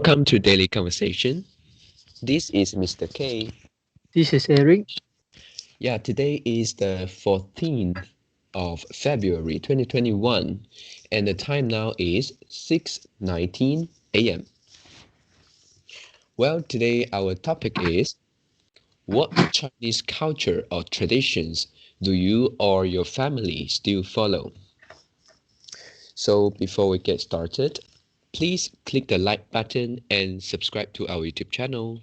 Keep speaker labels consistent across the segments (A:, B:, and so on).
A: Welcome to Daily Conversation. This is Mr. K.
B: This is Eric.
A: Yeah, today is the 14th of February 2021, and the time now is 6:19 a.m. Well, today our topic is what Chinese culture or traditions do you or your family still follow? So before we get started, please click the like button and subscribe to our YouTube channel.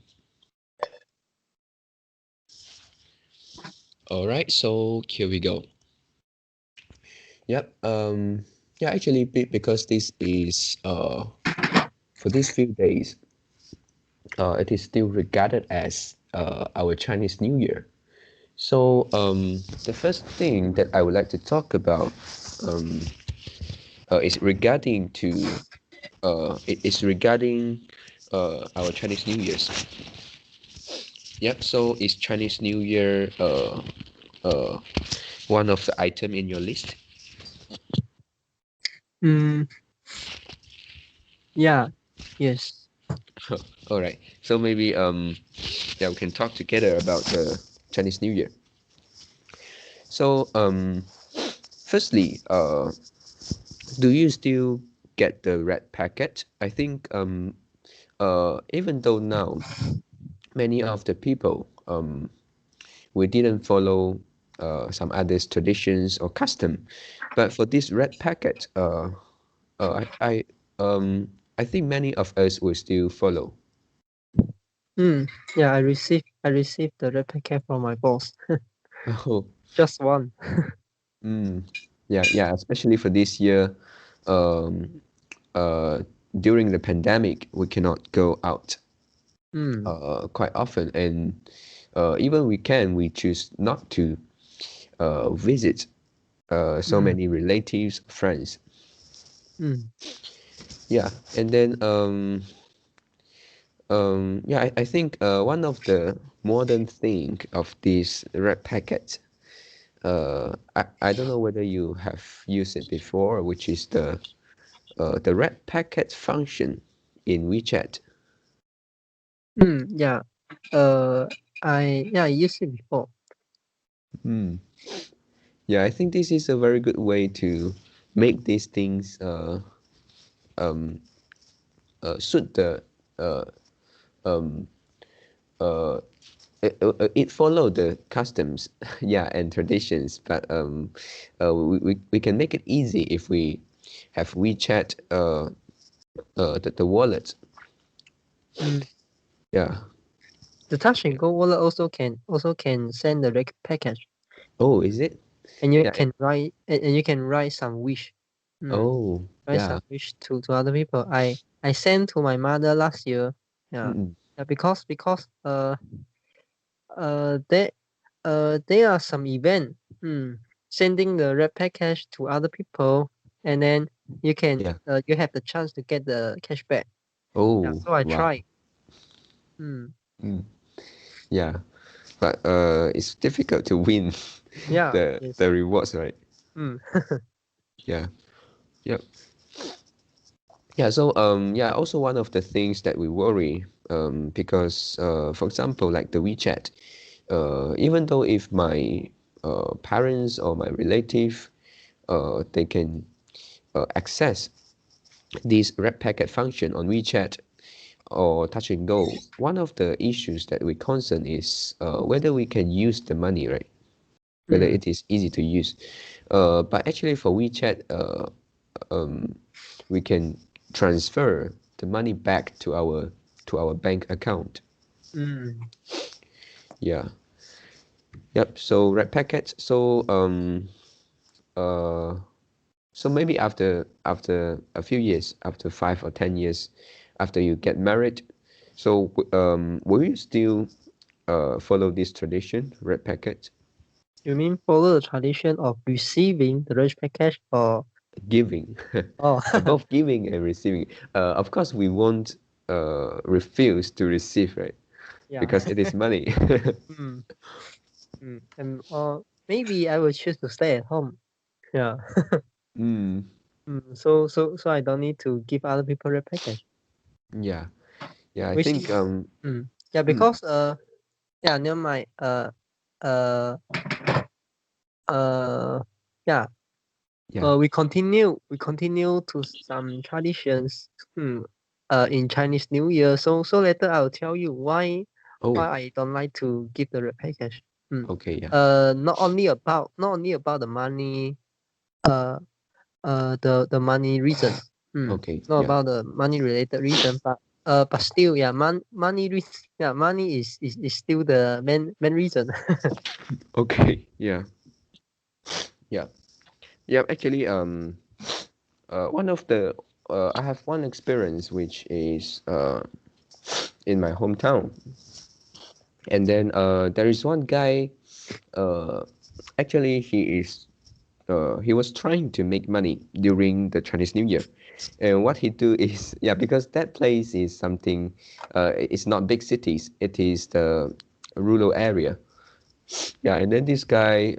A: All right, so here we go. Yep. Yeah, actually, because this is for these few days, it is still regarded as our Chinese New Year. So the first thing that I would like to talk about um, is regarding to it is regarding our Chinese New Year's. Yep. So is Chinese New Year uh one of the item in your list?
B: Mm, yeah, yes.
A: All right. So maybe yeah, we can talk together about the Chinese New Year. So firstly, do you still get the red packet? I think even though now many of the people we didn't follow some others traditions or custom, but for this red packet, I think many of us will still follow.
B: Yeah, I received the red packet from my boss.
A: Oh,
B: Just one.
A: mm, yeah, especially for this year, um, uh, during the pandemic, we cannot go out
B: Mm,
A: quite often, and even we can, we choose not to visit so
B: mm,
A: many relatives, friends.
B: mm,
A: Yeah, and then yeah, I think one of the modern thing of this red packet, I don't know whether you have used it before, which is the red packet function in WeChat.
B: yeah. Uh, I used it before.
A: Hmm. Yeah, I think this is a very good way to make these things um, suit the uh, um, uh, it follow the customs, yeah, and traditions. But we can make it easy if we have WeChat, the wallet.
B: Mm.
A: Yeah.
B: The Touch and Go wallet also can send the red package,
A: Oh, is it?
B: and you
A: Yeah.
B: can write some wish. Mm,
A: Oh,
B: write
A: yeah.
B: some wish to other people. I sent to my mother last year. Yeah,
A: Mm-mm.
B: yeah, because there there are some event, sending the red package to other people, and then
A: Yeah.
B: you have the chance to get the cashback. Yeah,
A: Oh,
B: so I
A: wow.
B: tried. Mm,
A: Mm. Yeah. But it's difficult to win
B: yeah,
A: the
B: yes.
A: rewards, right?
B: Mm,
A: Yeah. Yep. Yeah, so yeah, also one of the things that we worry, because for example, like the WeChat, even though if my parents or my relative, they can access this red packet function on WeChat or Touch and Go, one of the issues that we concern is whether we can use the money, right? Whether
B: mm,
A: it is easy to use. But actually for WeChat, um, we can transfer the money back to our bank account.
B: mm,
A: Yeah. Yep. So red packets. So uh so maybe after a few years, after 5 or 10 years, after you get married, so will you still follow this tradition, red packet?
B: you mean follow the tradition of receiving the red package, or
A: Giving,
B: oh?
A: both giving and receiving. Of course, we won't refuse to receive, right?
B: Yeah.
A: Because it is money.
B: mm, and maybe I will choose to stay at home. Yeah.
A: Mm,
B: So I don't need to give other people red package.
A: yeah. Yeah, I
B: which
A: think
B: is yeah,
A: mm,
B: because yeah, near my uh uh yeah,
A: yeah.
B: we continue to some traditions in Chinese New Year. So later I'll tell you why
A: Oh,
B: I don't like to give the red package.
A: okay, yeah.
B: Not only about the money, uh the money reason.
A: Okay,
B: Not
A: yeah.
B: about the money related reason, but still, yeah, money yeah, money is still the main reason.
A: Okay, yeah. Yeah. Yeah, actually, one of the I have one experience which is in my hometown, and then there is one guy. Uh, actually, he was trying to make money during the Chinese New Year, and what he do is yeah, because that place is something, it's not big cities. It is the rural area. Yeah, and then this guy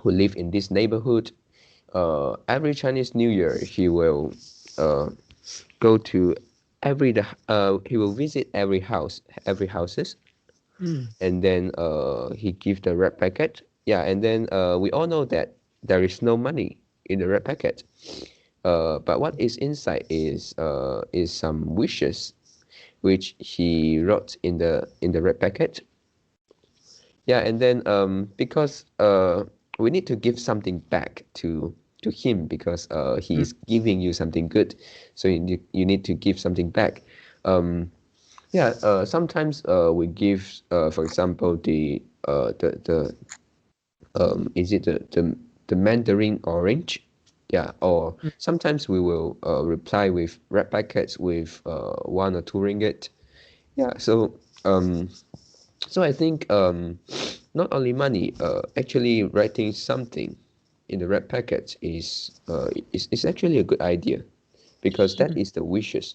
A: who live in this neighborhood, every Chinese New Year he will uh, go to he will visit every houses,
B: Mm.
A: and then he give the red packet. Yeah, and then we all know that there is no money in the red packet. But what is inside is some wishes which he wrote in the red packet. Yeah, and then because we need to give something back to him because he
B: Mm.
A: is giving you something good, so you need to give something back. Um, yeah, sometimes we give, for example, the is it the mandarin orange? Yeah, or
B: Mm.
A: sometimes we will reply with red packets with 1 or 2 ringgit. Yeah, um, so I think not only money, actually writing something in the red packet is actually a good idea because that
B: Mm.
A: is the wishes.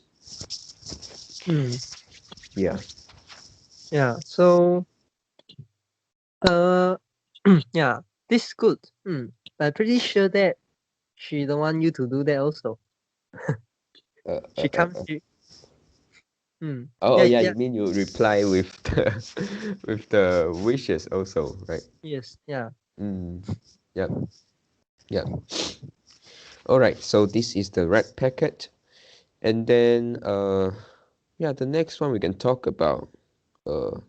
B: Mm.
A: Yeah.
B: Yeah. So uh yeah, this is good. I'm pretty sure that she don't want you to do that also.
A: Uh, uh,
B: She
A: uh,
B: comes
A: uh.
B: she
A: Oh
B: yeah,
A: yeah,
B: yeah,
A: you mean you reply with the with the wishes also, right?
B: yes, yeah.
A: Mm. Yep. Yep. All right. So this is the red packet, and then yeah, the next one we can talk about uh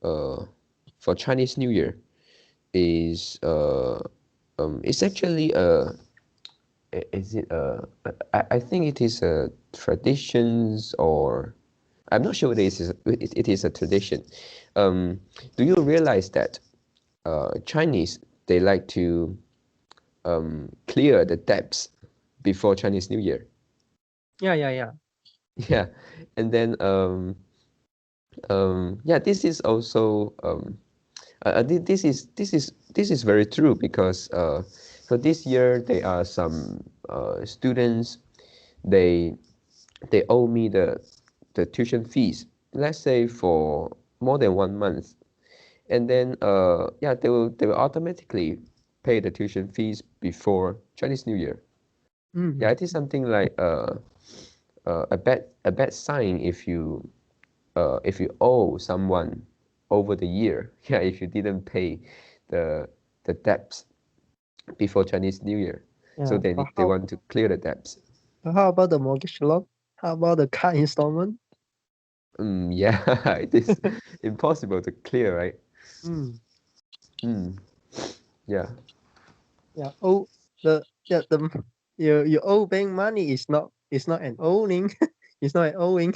A: uh for Chinese New Year is it's actually is it I think it is a traditions, or I'm not sure whether it is a tradition. Do you realize that Chinese, they like to clear the debts before Chinese New Year?
B: Yeah, yeah, yeah.
A: Yeah, and then yeah, this is also this is very true because so this year there are some students, they they owe me the tuition fees, let's say for more than 1 month, and then yeah, they will automatically pay the tuition fees before Chinese New Year. Yeah,
B: Mm.
A: it is something like a bad sign if you owe someone over the year. Yeah, if you didn't pay the debts before Chinese New Year, so
B: Yeah. But
A: they
B: how
A: want to clear the debts.
B: but how about the mortgage loan? How about the car installment?
A: Yeah, it is impossible to clear, right?
B: Mm.
A: Mm, yeah,
B: Yeah. Oh, the you owe bank money is not an owing. It's not an owing.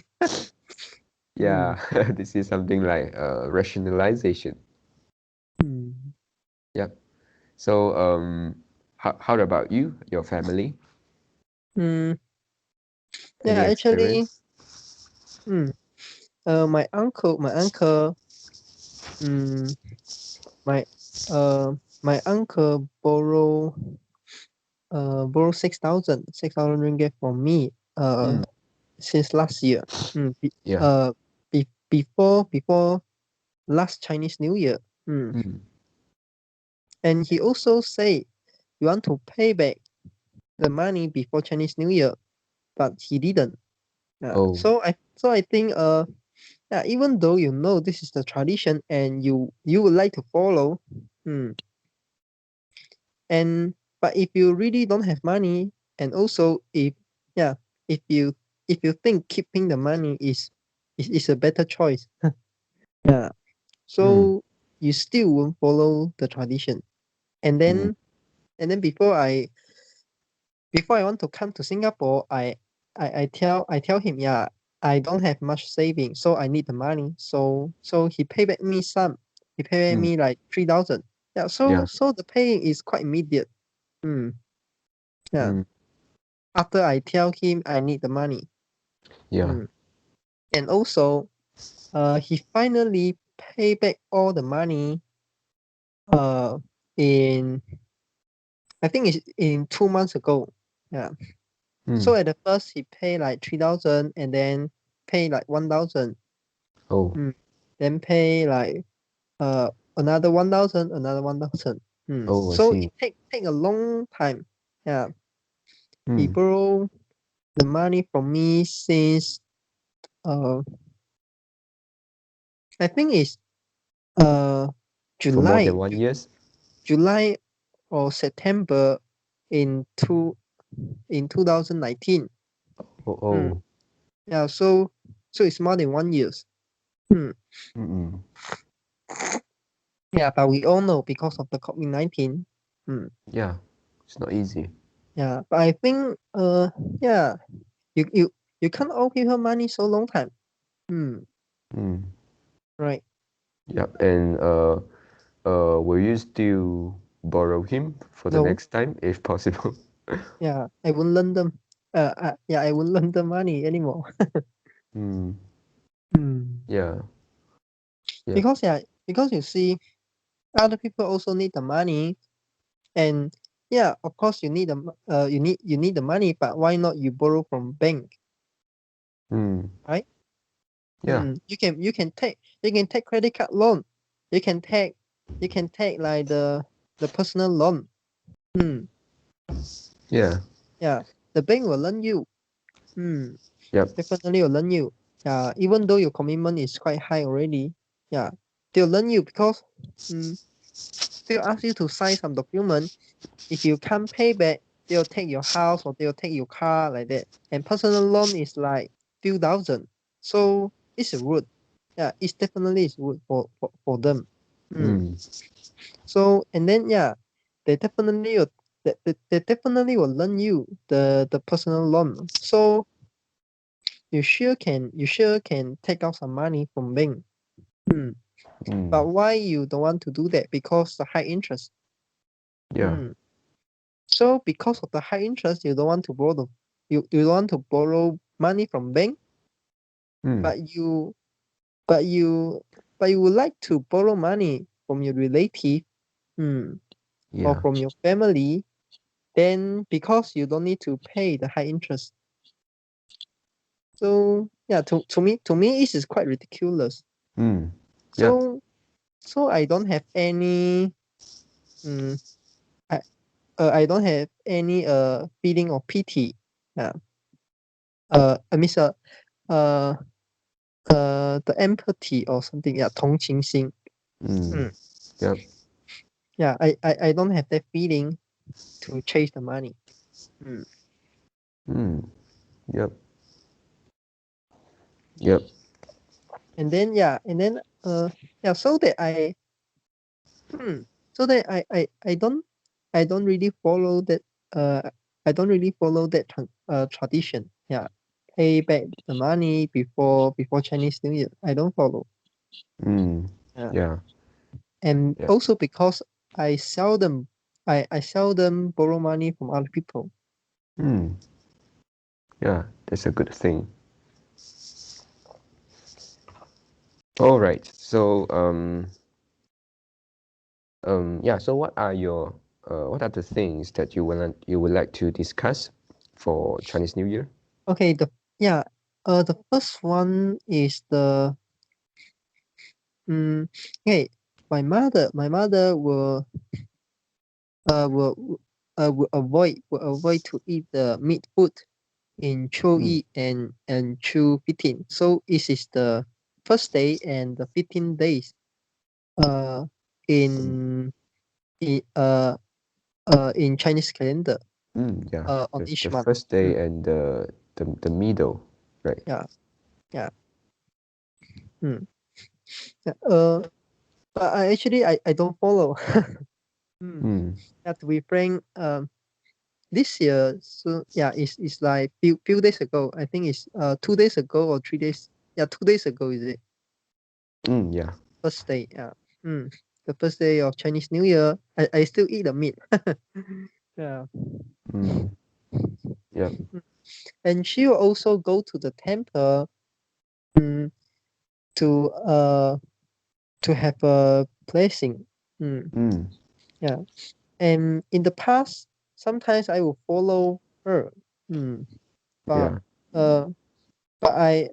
B: Mm.
A: yeah. This is something like rationalization.
B: Mm.
A: Yeah. So, how about you, your family?
B: Mm. Yeah,
A: Any
B: actually,
A: experience?
B: mm, my uncle, mm, my my uncle borrow 6,000 ringgit from me
A: Mm,
B: since last year. Mm, be,
A: yeah.
B: uh before last Chinese New Year.
A: Mm,
B: And he also say you want to pay back the money before Chinese New Year, but he didn't. Yeah.
A: Oh.
B: So I think yeah, even though you know this is the tradition and you would like to follow, and but if you really don't have money, and also yeah if you if you think keeping the money is a better choice, yeah,
A: Mm.
B: so you still won't follow the tradition. And
A: Mm.
B: then before I want to come to Singapore, I tell him, yeah, I don't have much savings, so I need the money. So he pay back me some. He pay back
A: Mm.
B: me like 3,000. Yeah,
A: Yeah.
B: so the paying is quite immediate. Yeah.
A: Mm.
B: After I tell him I need the money.
A: Yeah.
B: Mm. And also, he finally pay back all the money. Uh, in I think it's in 2 months ago. Yeah. So
A: Mm.
B: at the first he pay like 3,000 and then pay like 1,000.
A: Oh.
B: Then pay like another 1,000, another 1,000.
A: Oh, I
B: So
A: see.
B: it take a long time. Yeah. He
A: Mm.
B: borrow the money from me since uh I think it's uh
A: For more than
B: July
A: 1 years?
B: July or September in two in 2019.
A: Oh,
B: Hmm.
A: oh.
B: Yeah, so it's more than 1 years. Hmm.
A: Mm-mm.
B: Yeah, but we all know because of the COVID-19. Hmm.
A: Yeah. It's not easy.
B: Yeah, but I think yeah, you can't owe people money so long time. Hmm.
A: Mm.
B: Right.
A: Yep. And will you still borrow him for the
B: No.
A: next time if possible?
B: Yeah, I won't lend them. Yeah, I won't lend them money anymore.
A: Mm.
B: Hmm.
A: Yeah. Yep.
B: Because you see, other people also need the money, and yeah, of course you need the money, but why not you borrow from bank,
A: Mm.
B: right?
A: Yeah.
B: You can take credit card loan. You can take like the personal loan. Hmm.
A: Yeah.
B: Yeah, the bank will lend you. Hmm.
A: Yep.
B: Definitely will lend you. Yeah, even though your commitment is quite high already. Yeah, they'll lend you because they'll ask you to sign some document. If you can't pay back, they'll take your house or they'll take your car like that. And personal loan is like few thousand. So it's rude. Yeah, it's definitely is rude for them. Mm.
A: Mm.
B: So and then yeah, they definitely will lend you the personal loan. So you sure can take out some money from bank. Mm.
A: Mm.
B: But why you don't want to do that? Because the high interest.
A: Yeah.
B: Mm. So because of the high interest, you don't want to borrow you don't want to borrow money from bank,
A: Mm.
B: but but you you would like to borrow money from your relative, mm, or
A: Yeah.
B: from your family, then because you don't need to pay the high interest. So yeah, to me this is quite ridiculous.
A: Mm. Yep.
B: So I don't have any mm, I I don't have any feeling of pity. Yeah. I mean uh the empathy or something. Yeah, 同情心.
A: Mm.
B: Mm.
A: Yep.
B: Yeah, I don't have that feeling to chase the money. Mm.
A: Mm. Yep. Yep.
B: And then yeah, so that hmm, I don't really follow that I don't really follow that tradition. Yeah, pay back the money before Chinese New Year. I don't follow.
A: Mm.
B: Yeah,
A: Yeah.
B: and
A: Yep.
B: also because I seldom I seldom borrow money from other people.
A: Mm. Yeah. That's a good thing. All right. So yeah. So what are the things that you would like to discuss for Chinese New Year?
B: Okay, the first one is the mm, okay. My mother will will avoid to eat the meat food. in Chu-yi and Chu-15. So it is the first day and the 15 days in in Chinese calendar
A: Yeah.
B: on
A: The
B: each
A: the
B: month.
A: first day and the middle, right?
B: Yeah, yeah. Yeah, but I don't follow. Yeah, to be frank, this year, so yeah, it's like few days ago. I think it's 2 days ago or 3 days. Yeah, 2 days ago is it?
A: Yeah.
B: First day. Yeah. Mm. The first day of Chinese New Year. I still eat the meat. Yeah.
A: Yep.
B: And she will also go to the temple to have a blessing. Yeah. And in the past, sometimes I will follow her. But
A: Yeah.
B: uh but I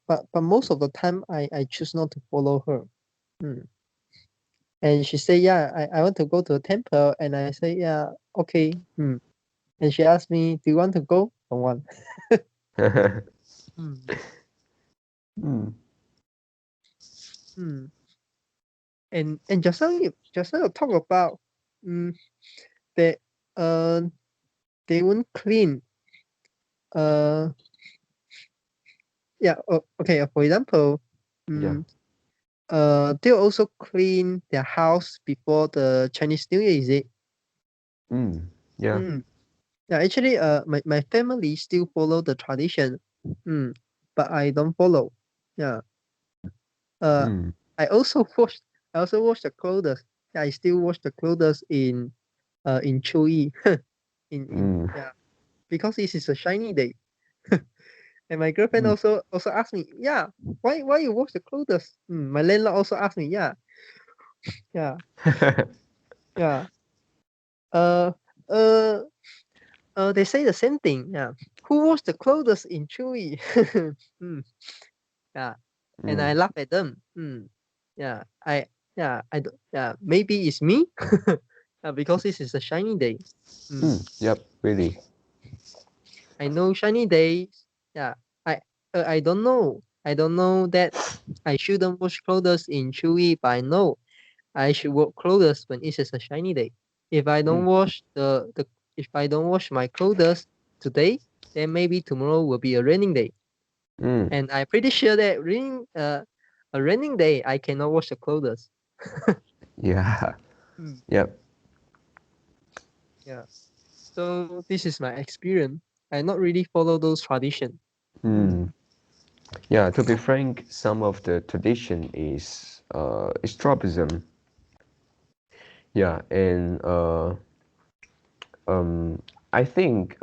B: but most of the time I choose not to follow her. And she say, yeah, I want to go to the temple, and I say, yeah, okay. And she asked me, do you want to go? Don't want. Mm. Hmm. And just now you talk about that they won't clean. Uh yeah, okay, for example,
A: Yeah.
B: they also clean their house before the Chinese New Year, is it?
A: Yeah.
B: Mm. Yeah, actually my family still follow the tradition. But I don't follow. Yeah. Uh I also wash the clothes. Yeah, I still wash the clothes in Chu-yi. In
A: Mm.
B: yeah, because this is a shiny day. And my girlfriend
A: Mm.
B: also asked me, yeah, why you wash the clothes? My landlord also asked me, yeah, yeah, yeah. Uh, uh, they say the same thing. Yeah, who wash the clothes in Chewy? mm, yeah, and I laugh at them. Yeah, yeah, maybe it's me. Because this is a shiny day.
A: Yep. Really.
B: I know shiny days. Yeah, I don't know. I don't know that I shouldn't wash clothes in Chewy, but I know I should wash clothes when it is a shiny day. If I don't wash if I don't wash my clothes today, then maybe tomorrow will be a raining day. And I'm pretty sure that a raining day I cannot wash the clothes.
A: Yeah.
B: Mm,
A: Yep.
B: yeah. So this is my experience. I not really follow those tradition.
A: Yeah. To be frank, some of the tradition is troublesome. Yeah, and I think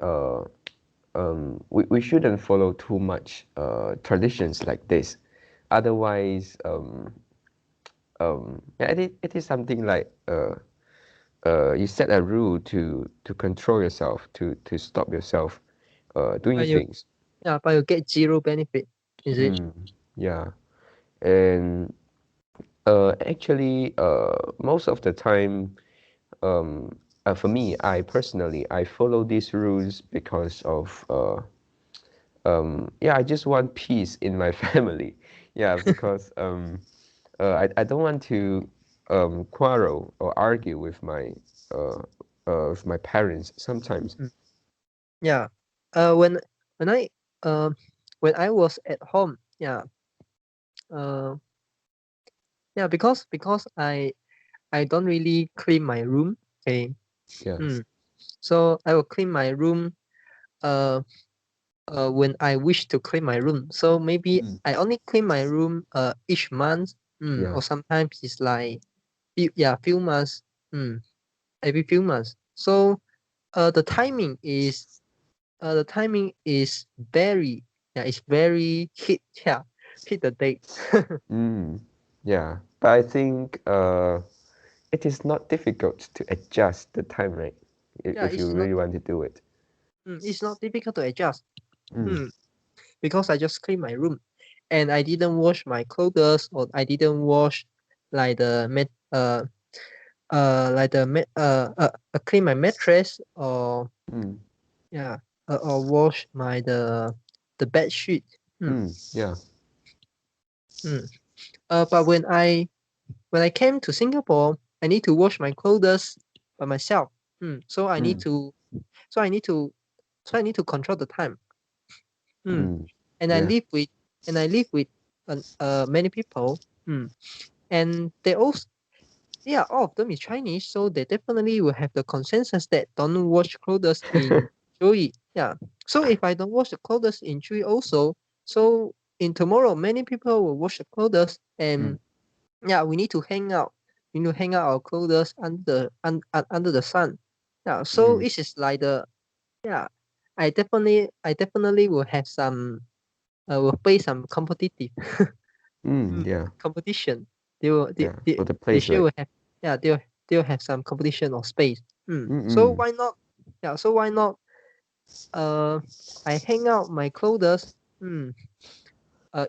A: we shouldn't follow too much traditions like this. Otherwise, yeah, it is something like you set a rule to control yourself, to stop yourself doing
B: But you
A: things.
B: but you get zero benefit. Is it?
A: Yeah, and actually, most of the time, for me, I personally, I follow these rules because of yeah, I just want peace in my family. Yeah, because I don't want to quarrel or argue uh, with my parents sometimes.
B: Mm, yeah. When when I um when I was at home, uh yeah, because I don't really clean my room. Okay.
A: Yeah.
B: So I will clean my room uh when I wish to clean my room. So maybe I only clean my room each month.
A: Yeah.
B: Or sometimes it's like few months. Mm, every few months. So the timing is very it's very hit the date.
A: Yeah. But I think it is not difficult to adjust the time, right?
B: Yeah,
A: If you really want to do it.
B: it's not difficult to adjust.
A: Mm.
B: Mm, because I just clean my room, and I didn't wash my clothes, or I didn't wash like the mat clean my mattress, or
A: Mm.
B: or wash the bed sheet.
A: Yeah.
B: But when I came to Singapore, I need to wash my clothes by myself. So I need to control the time. And I
A: Yeah.
B: live with many people. And they also all of them is Chinese, so they definitely will have the consensus that don't wash clothes in Chewy. Yeah. So if I don't wash the clothes in Chewy also, so in tomorrow many people will wash the clothes and we need to hang out. We need to hang out our clothes under the sun. Yeah. So it is like I definitely will have some will face some competitive
A: Yeah.
B: competition. They will
A: Yeah. For the
B: they
A: place,
B: sure
A: right?
B: will have they'll have some competition or space. So
A: Mm-mm.
B: why not? Yeah. So why not? I hang out my clothes.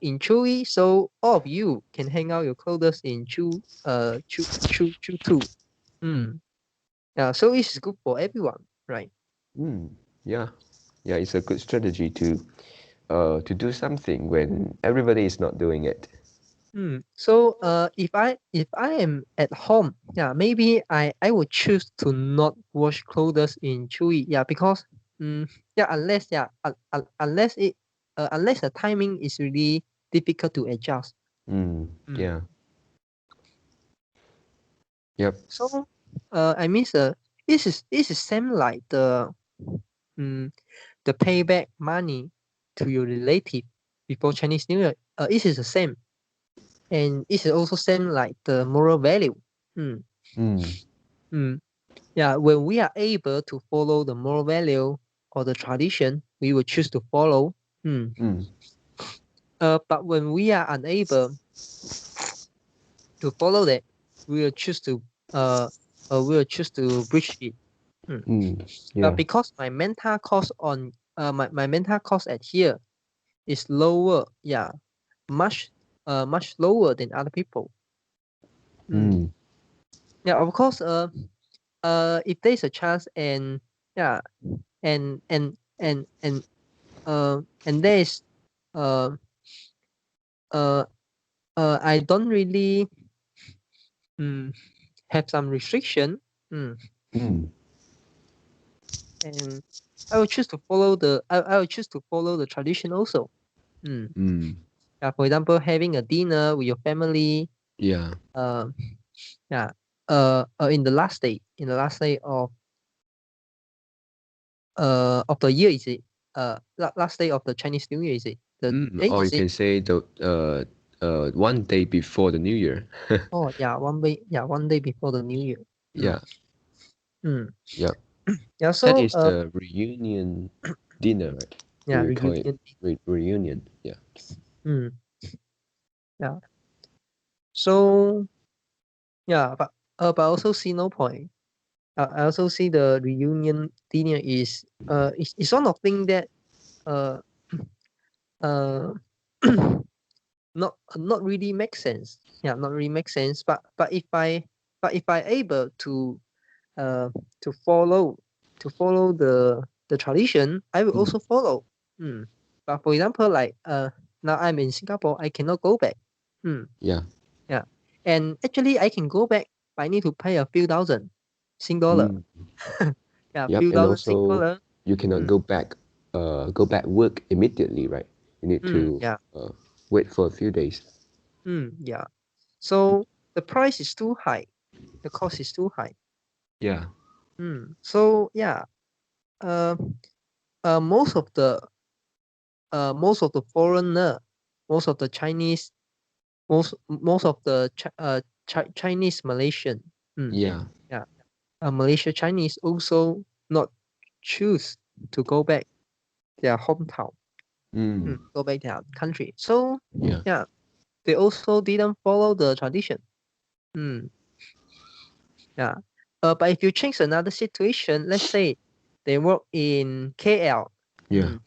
B: In Chewy, so all of you can hang out your clothes in Chew too. Yeah, so it's good for everyone, right?
A: Yeah. Yeah. It's a good strategy to do something when everybody is not doing it.
B: So if I am at home, maybe I would choose to not wash clothes in Chewy, because unless unless the timing is really difficult to adjust.
A: Yeah. Yep.
B: So I mean this is same like mm, the payback money to your relative before Chinese New Year. It is the same, and it is also same like the moral value. Mm,
A: Mm.
B: mm. Yeah, when we are able to follow the moral value or the tradition, we will choose to follow.
A: Mm.
B: But when we are unable to follow that, we will choose to breach it. But
A: Yeah.
B: because my mental cost on my mental cost at here is lower, much much lower than other people.
A: Mm.
B: Yeah, of course. If there's a chance and yeah, and and and and and there's uh uh I don't really have some restriction.
A: Mm.
B: And I will choose to follow I will choose to follow the tradition also.
A: Mm.
B: Yeah, for example, having a dinner with your family.
A: Yeah.
B: Uh, yeah. In the last day of the year, is it? Last day of the Chinese New Year, is it?
A: Or you
B: Is it?
A: can say the 1 day before the New Year.
B: Oh, yeah, 1 day. Yeah, 1 day before the New Year.
A: Yeah.
B: Mm.
A: Yeah.
B: Yeah.
A: That
B: So
A: is the reunion dinner, right?
B: yeah,
A: We call it
B: reunion.
A: reunion. Yeah.
B: Mm. Yeah. So but I also see no point. I also see the reunion dinner is one of thing that uh uh not really make sense. Yeah, not really make sense. But if I able uh to follow the tradition, I will
A: Mm.
B: also follow. But for example, like now I'm in Singapore, I cannot go back. Mm,
A: Yeah.
B: yeah, and actually I can go back, but I need to pay a few thousand Sing dollar.
A: Mm.
B: Yeah,
A: Yep.
B: few
A: And
B: thousand Sing
A: also,
B: dollar.
A: you cannot
B: Mm,
A: go back work immediately, right? You need to
B: yeah.
A: wait for a few days.
B: Yeah. So the price is too high. The cost is too high.
A: Yeah.
B: So yeah. Uh, most of the foreigner, most of the Chinese, most of the Chinese Malaysian,
A: Yeah.
B: yeah, Malaysia Chinese also not choose to go back their hometown,
A: Mm.
B: go back their country. So
A: Yeah.
B: yeah, they also didn't follow the tradition. Mm, yeah. But if you change another situation, let's say they work in KL.
A: Yeah.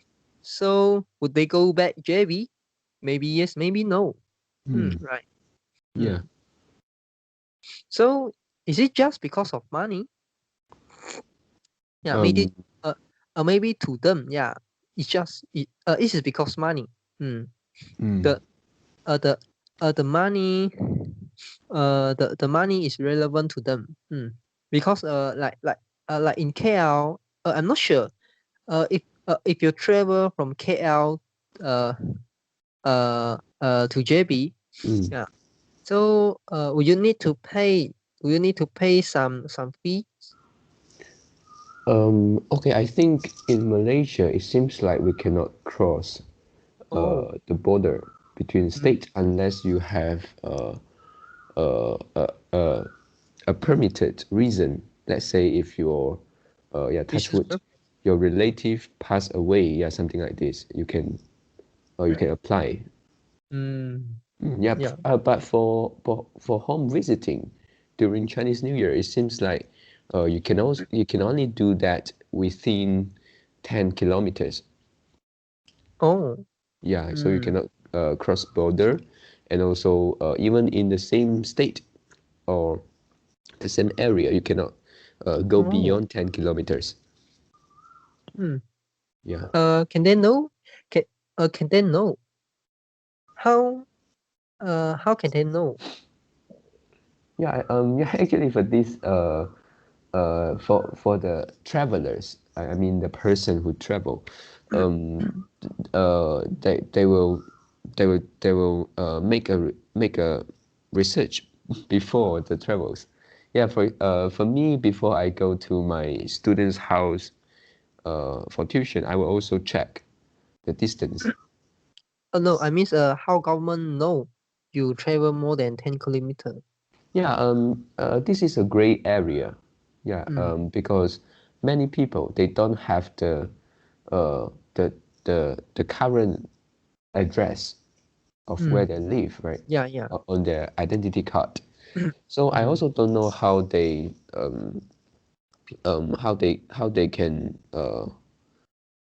B: So would they go back JB? Maybe yes, maybe no.
A: Mm.
B: Right.
A: Yeah.
B: So is it just because of money? Yeah, maybe
A: Um.
B: maybe to them, yeah, it's just it is because money. Mm.
A: Mm.
B: The the the money the money is relevant to them. Because like in KL, I'm not sure if you travel from KL to JB,
A: Mm.
B: yeah. So will you need to pay? Will you need to pay some fee?
A: Okay, I think in Malaysia it seems like we cannot cross
B: Oh,
A: the border between
B: mm,
A: states unless you have uh, uh, uh, a permitted reason. Let's say if your yeah, touch
B: business
A: wood,
B: purpose,
A: your relative pass away, yeah, something like this, you
B: right?
A: can apply. Yeah,
B: Yeah.
A: but for home visiting during Chinese New Year, it seems like you can only do that within 10 kilometers.
B: Oh,
A: Yeah, so you
B: mm,
A: cannot cross border, and also even in the same state or the same area, you cannot go
B: oh,
A: beyond 10 kilometers.
B: mm.
A: Yeah.
B: Can they know? Can can they know how? How can they know?
A: Yeah, yeah, actually for this for the travelers, I mean the person who travel, they will make a research before the travels. Yeah, for me, before I go to my student's house for tuition, I will also check the distance.
B: No, I mean how government know you travel more than 10 kilometers.
A: Yeah, this is a gray area. Yeah,
B: Mm,
A: because many people they don't have uh, the the current address of where
B: mm,
A: they live, right?
B: yeah, yeah.
A: On their identity card. So I also don't know how they can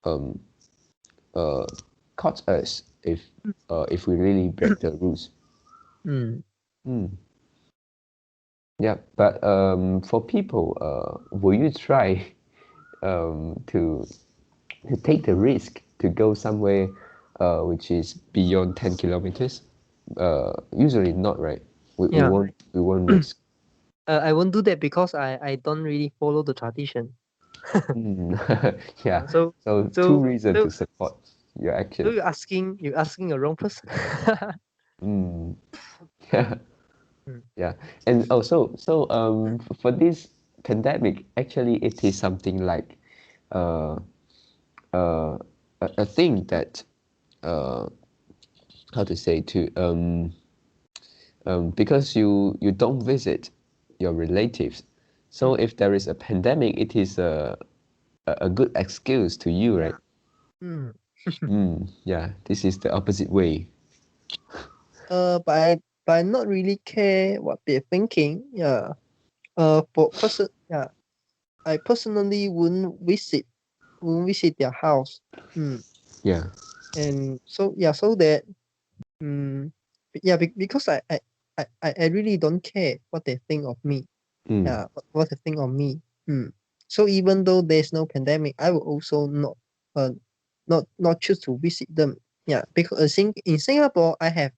A: um, uh, caught us if we really break the rules.
B: Mm.
A: Mm. Yeah, but for people, will you try to take the risk to go somewhere which is beyond 10 kilometers? Usually not, right?
B: Yeah.
A: We won't risk.
B: I won't do that because I don't really follow the tradition.
A: Mm. Yeah,
B: So
A: so two
B: so
A: reasons to
B: so
A: support your
B: so
A: action.
B: you're asking a wrong person.
A: Mm. Yeah,
B: Mm.
A: yeah. And also, for this pandemic, actually, it is something like uh, uh, a thing that uh, how to say to because you don't visit your relatives, so
B: Mm.
A: if there is a pandemic, it is a good excuse to you,
B: Yeah.
A: right?
B: Mm.
A: Yeah, this is the opposite way.
B: But I not really care what they're thinking. Yeah. Yeah. I personally wouldn't visit their house. Mm.
A: Yeah.
B: And so yeah, so that yeah, because I really don't care what they think of me.
A: Mm.
B: Yeah, what they think of me. So even though there's no pandemic, I will also not choose to visit them. Yeah, because in Singapore I have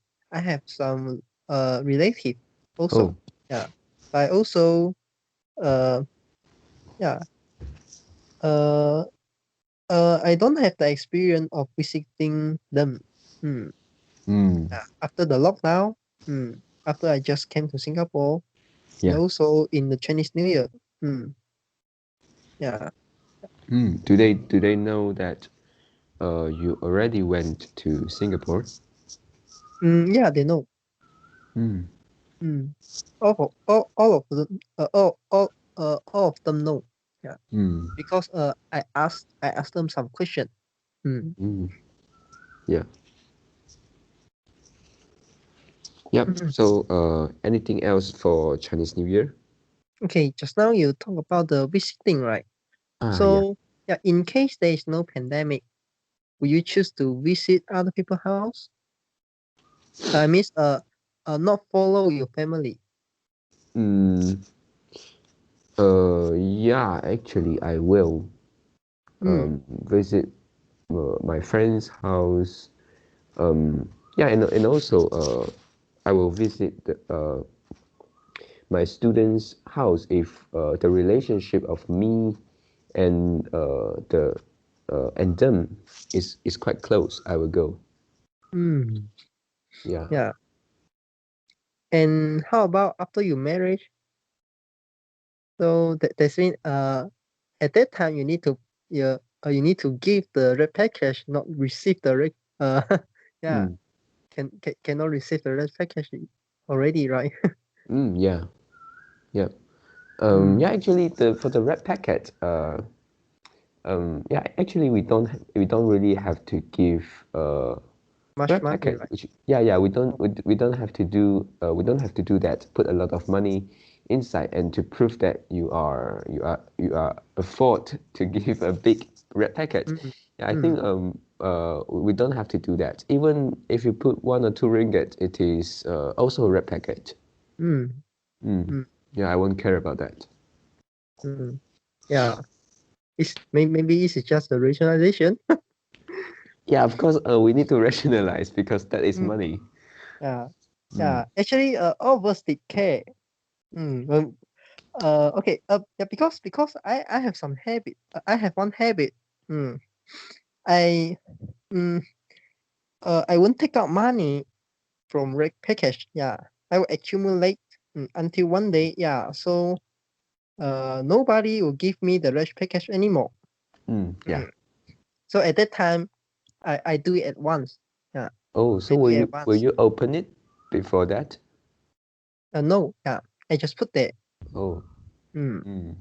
B: some relative also.
A: Oh.
B: Yeah, but I also uh yeah uh I don't have the experience of visiting them. Hmm.
A: Mm.
B: After the lockdown, after I just came to Singapore, and
A: Yeah.
B: also in the Chinese New Year. Hmm. Yeah.
A: Do they know that you already went to Singapore?
B: Yeah, they know.
A: Mm.
B: Mm. All of them all of them know. Yeah.
A: Mm.
B: Because I asked them some question. Mm.
A: Mm. Yeah. Yep.
B: Mhm.
A: So anything else for Chinese New Year?
B: Okay, just now you talk about the visiting, right?
A: Ah, yeah.
B: So yeah, in case there is no pandemic, will you choose to visit other people's house? I mean, not follow your family.
A: Mm. Yeah, actually, I will. visit my friend's house. Yeah, and also I will visit my student's house if the relationship of me and and them is quite close. I will go. Yeah.
B: Yeah. And how about after you marriage? So that's mean at that time you need to you need to give the red package, not receive the red yeah,
A: Mm.
B: cannot receive the red package already, right?
A: Yeah. Yeah.
B: Mm,
A: Yeah. Actually, the for the red packet. Yeah. Actually, we don't really have to give
B: much
A: red
B: money,
A: packet.
B: right?
A: Which yeah. Yeah. We don't have to do. We don't have to do that. Put a lot of money inside and to prove that you are afford to give a big red packet.
B: Mm,
A: Yeah. I think
B: mm,
A: we don't have to do that. Even if you put 1 or 2 ringgit, it is also a red packet.
B: mm,
A: Mm.
B: mm,
A: Yeah. I won't care about that.
B: mm. Yeah, it's maybe it's just a rationalization.
A: Yeah, of course, we need to rationalize because that is
B: Mm,
A: money.
B: yeah,
A: Mm.
B: yeah. Actually, all of us did care. Well, okay. Yeah, because I have some habit. I have one habit. Mm, I mm, I won't take out money from red package. Yeah, I will accumulate until one day. Yeah, so nobody will give me the red package anymore.
A: Mm. Yeah.
B: Mm. So at that time, I do it at once. Yeah,
A: Oh, so
B: I do it at
A: will
B: once.
A: you open it before that?
B: No, yeah, I just put there.
A: Oh.
B: Mm.
A: Mm.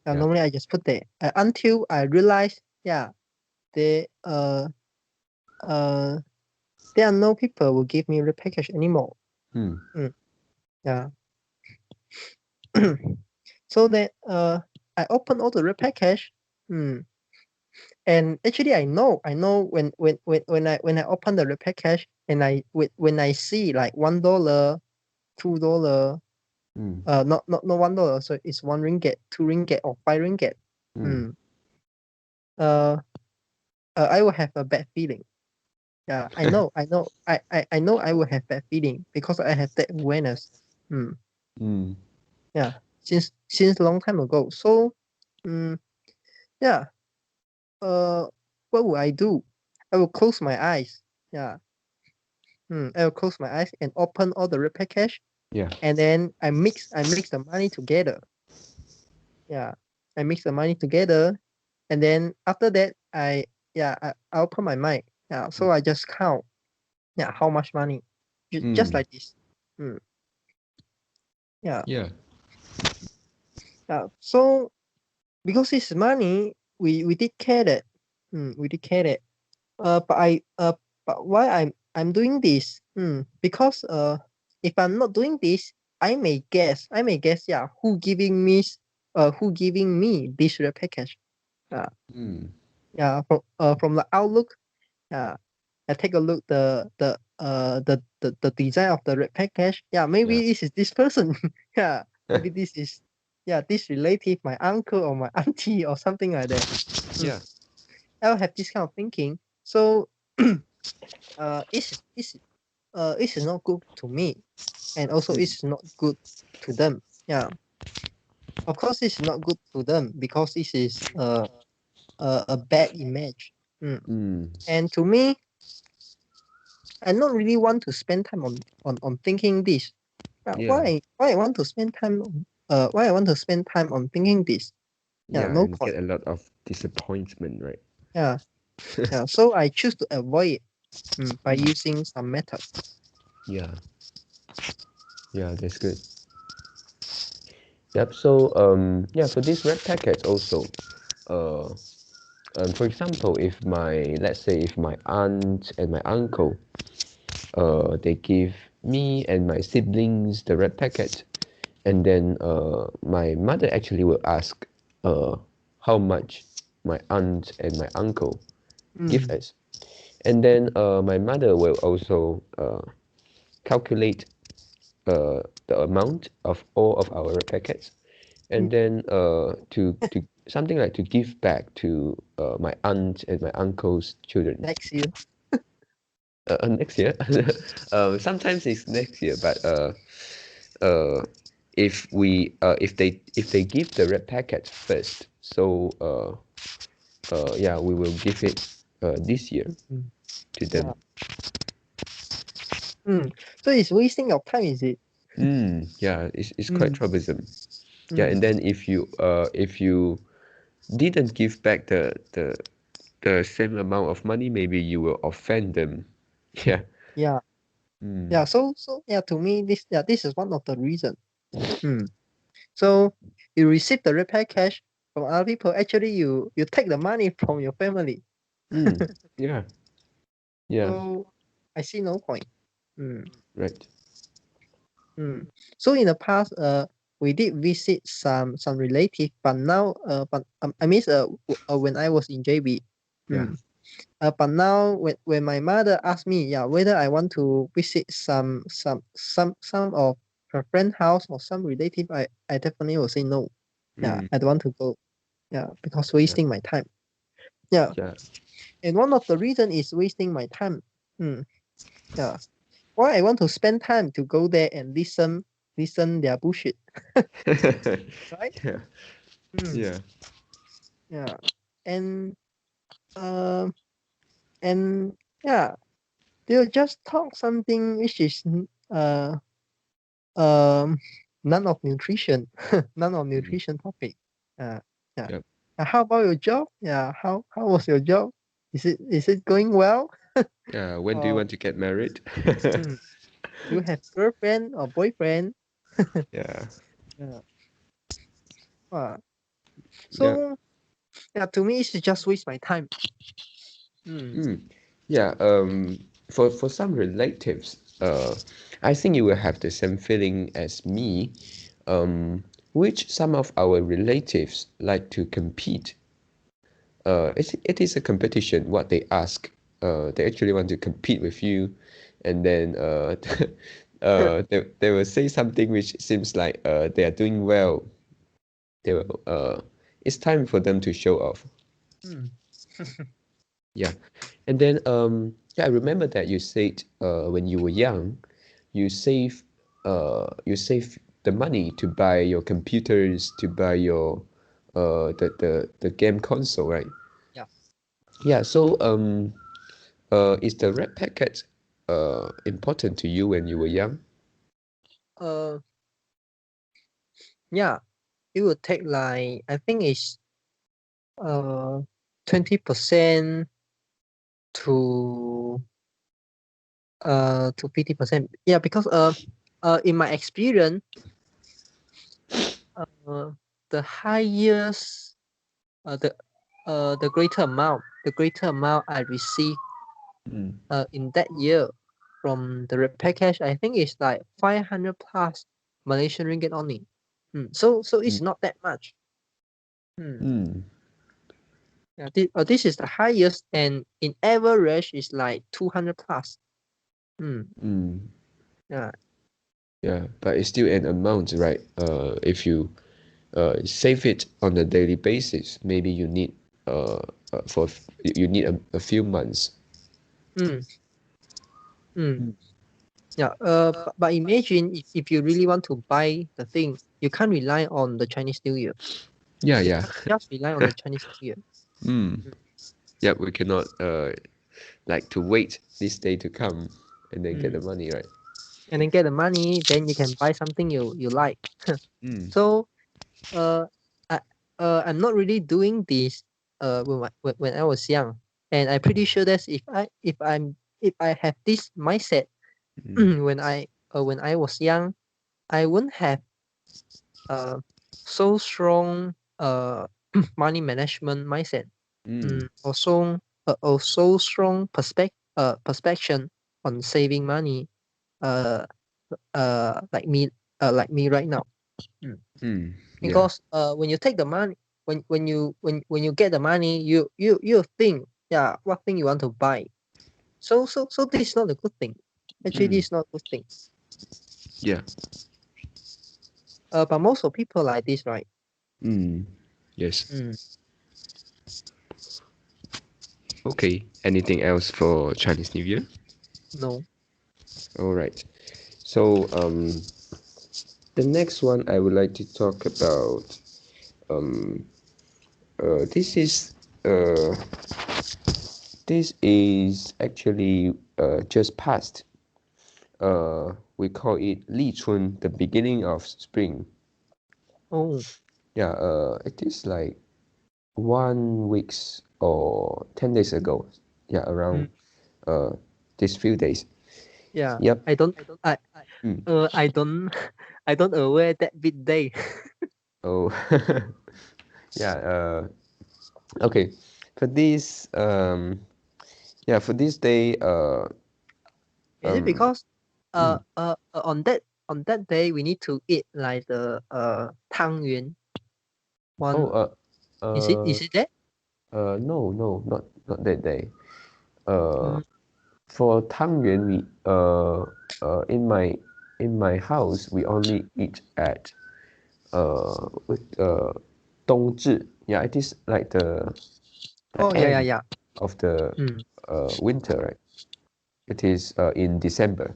A: Yeah.
B: Normally I just put there until I realize, yeah, they uh there are no people will give me the package anymore.
A: Mm.
B: Mm. Yeah. So that I open all the red package. Mm. And actually I know when I open the red package and when I see like $1, $2,
A: Mm.
B: not $1, so it's 1 ringgit, 2 ringgit or 5 ringgit.
A: Mm.
B: Mm. Uh, I will have a bad feeling. Yeah, I know I will have bad feeling because I have that awareness. Mm.
A: Mm.
B: Yeah, since long time ago. So, mm, yeah. Uh, what will I do? I will close my eyes. Yeah. I will close my eyes and open all the red package,
A: Yeah.
B: and then I mix the money together. Yeah, I mix the money together, and then after that I open my mind. Yeah, so I just count. Yeah, how much money? Just
A: Mm.
B: like this. Mm, yeah.
A: Yeah.
B: Yeah. So because it's money, we did care that. We did care that. But but why I'm doing this? Because if I'm not doing this, I may guess, yeah, who giving me this red package? Uh,
A: Mm.
B: yeah, from the outlook, yeah, I take a look the design of the red package. Yeah,
A: Yeah.
B: maybe this is this person. Yeah, maybe this is, yeah, this relative, my uncle or my auntie or something like that. Mm,
A: Yeah.
B: I'll have this kind of thinking. So it's not good to me, and also
A: Mm.
B: it's not good to them. Yeah, of course it's not good to them because this is a bad image.
A: Mm.
B: And to me, I not really want to spend time on thinking this.
A: Yeah.
B: Why I want to spend time on why I want to spend time on thinking this? Yeah,
A: Yeah,
B: no
A: and get
B: point.
A: a lot of disappointment, right?
B: Yeah, yeah. So I choose to avoid it by using some method.
A: Yeah. Yeah, that's good. Yep. So yeah, for this red packets also, uh for example, if my let's say if my aunt and my uncle they give me and my siblings the red packet, and then my mother actually will ask uh how much my aunt and my uncle give
B: Mm,
A: us, and then my mother will also calculate the amount of all of our red packets,
B: mm,
A: and then to something like to give back to my aunt and my uncle's children.
B: Next year.
A: Next year. Sometimes it's next year, but if they give the red packet first, so yeah, we will give it this year to them.
B: Yeah. So it's wasting your time, is it?
A: Yeah, it's quite troublesome. Yeah,
B: Mm.
A: and then if you didn't give back the same amount of money, maybe you will offend them. Yeah.
B: Yeah. Yeah. So yeah, to me this is one of the reason. So you receive the repair cash from other people. Actually, you take the money from your family.
A: Yeah. Yeah.
B: So I see no point.
A: Right.
B: So in the past, we did visit some relative, but now, I mean, when I was in JB,
A: Yeah.
B: but now when my mother asked me, yeah, whether I want to visit some of her friend house or some relative, I definitely will say no. Yeah, I don't want to go. Yeah, because wasting my time. Yeah,
A: Yeah.
B: and one of the reason is wasting my time. Yeah, why I want to spend time to go there and listen their bullshit, right?
A: Yeah. Yeah.
B: Yeah, and um and yeah, they'll just talk something which is um none of nutrition, none of nutrition topic. Yeah.
A: Yep.
B: How about your job? Yeah, how was your job? Is it going well?
A: Yeah. When do you
B: Or
A: want to get married?
B: do you have girlfriend or boyfriend?
A: Yeah.
B: Yeah. Uh,
A: Yeah.
B: so yeah, to me it's just waste my time.
A: Yeah. For some relatives, I think you will have the same feeling as me. Which some of our relatives like to compete. It is a competition. What they ask, they actually want to compete with you, and then they will say something which seems like they are doing well. They will it's time for them to show off.
B: Mm.
A: Yeah, and then yeah, I remember that you said when you were young, you save the money to buy your computers, to buy your the game console, right?
B: Yeah.
A: Yeah, so is the red packet important to you when you were young?
B: Uh, yeah, it would take like I think it's 20% to 50%. Yeah, because in my experience, the highest the greater amount I receive in that year from the repair cash, I think it's like 500 plus Malaysian ringgit only. So it's not that much. Yeah, this is the highest, and in average is like 200 plus. Yeah.
A: Yeah, but it's still an amount, right? If you save it on a daily basis, maybe you need you need a few months.
B: Mm. Yeah. But imagine if you really want to buy the thing, you can't rely on the Chinese New Year.
A: Yeah,
B: You
A: yeah.
B: can't just rely on the Chinese New Year.
A: Yeah, we cannot like to wait this day to come and then get the money, right?
B: And then get the money, then you can buy something you like. So uh, I'm not really doing this when I was young, and I'm pretty sure that if I have this mindset when I was young, I wouldn't have so strong money management mindset. Also strong perspective on saving money. Uh, like me right now.
A: Yeah.
B: Because when you take the money, when you get the money, you think, yeah, what thing you want to buy. So this is not a good thing. Actually, this is not a good thing.
A: Yeah.
B: But most of people like this, right?
A: Yes.
B: Mm.
A: Okay. Anything else for Chinese New Year?
B: No.
A: All right. So the next one I would like to talk about um this is uh this is actually just past. We call it Li Chun, the beginning of spring.
B: Oh.
A: Yeah, it is like 1 weeks or 10 days ago. Yeah, around
B: Mm.
A: uh these few days.
B: Yeah.
A: Yep.
B: I don't. I.
A: Mm.
B: I don't. I don't aware that big day.
A: Oh, yeah. Okay. For this yeah, for this day
B: Is it
A: um
B: because
A: mm,
B: on that day we need to eat like the tang yuan
A: oh
B: one? Is it that?
A: no, not that day. Uh
B: Mm.
A: for Tang Yuan we in my house we only eat at with Dongzhi. Yeah, it is like the
B: Oh, yeah,
A: end
B: yeah, yeah.
A: of the
B: Mm.
A: winter, right? It is in December.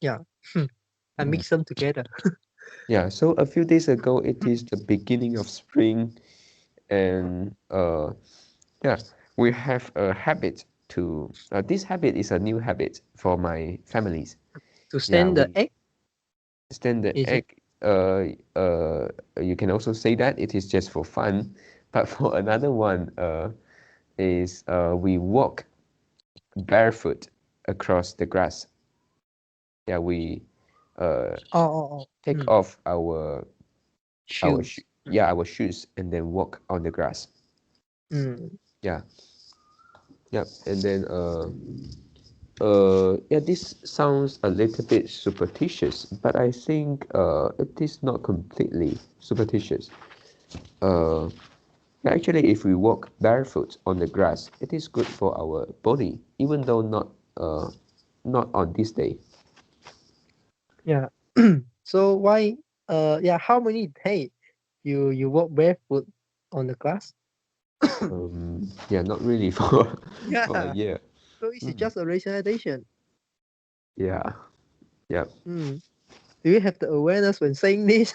B: Yeah. I
A: Mm.
B: mix them together.
A: Yeah, so a few days ago it is the beginning of spring, and yeah, we have a habit to this habit is a new habit for my families.
B: To
A: Yeah,
B: stand the
A: we
B: egg,
A: stand the
B: is it?
A: egg. You can also say that it is just for fun, but for another one is we walk barefoot across the grass. Yeah, we uh,
B: Oh, oh, oh.
A: take
B: Mm.
A: off our
B: Shoes.
A: our shoes and then walk on the grass.
B: Mm.
A: Yeah, yep. And then yeah, this sounds a little bit superstitious, but I think it is not completely superstitious. Uh, Actually, if we walk barefoot on the grass, it is good for our body, even though not on this day.
B: Yeah. So why? Yeah. How many days you walk barefoot on the grass?
A: Yeah, not really for a
B: Yeah.
A: year.
B: So it's
A: Mm,
B: just a rationalization.
A: yeah, yeah.
B: Mm. Do you have the awareness when saying this?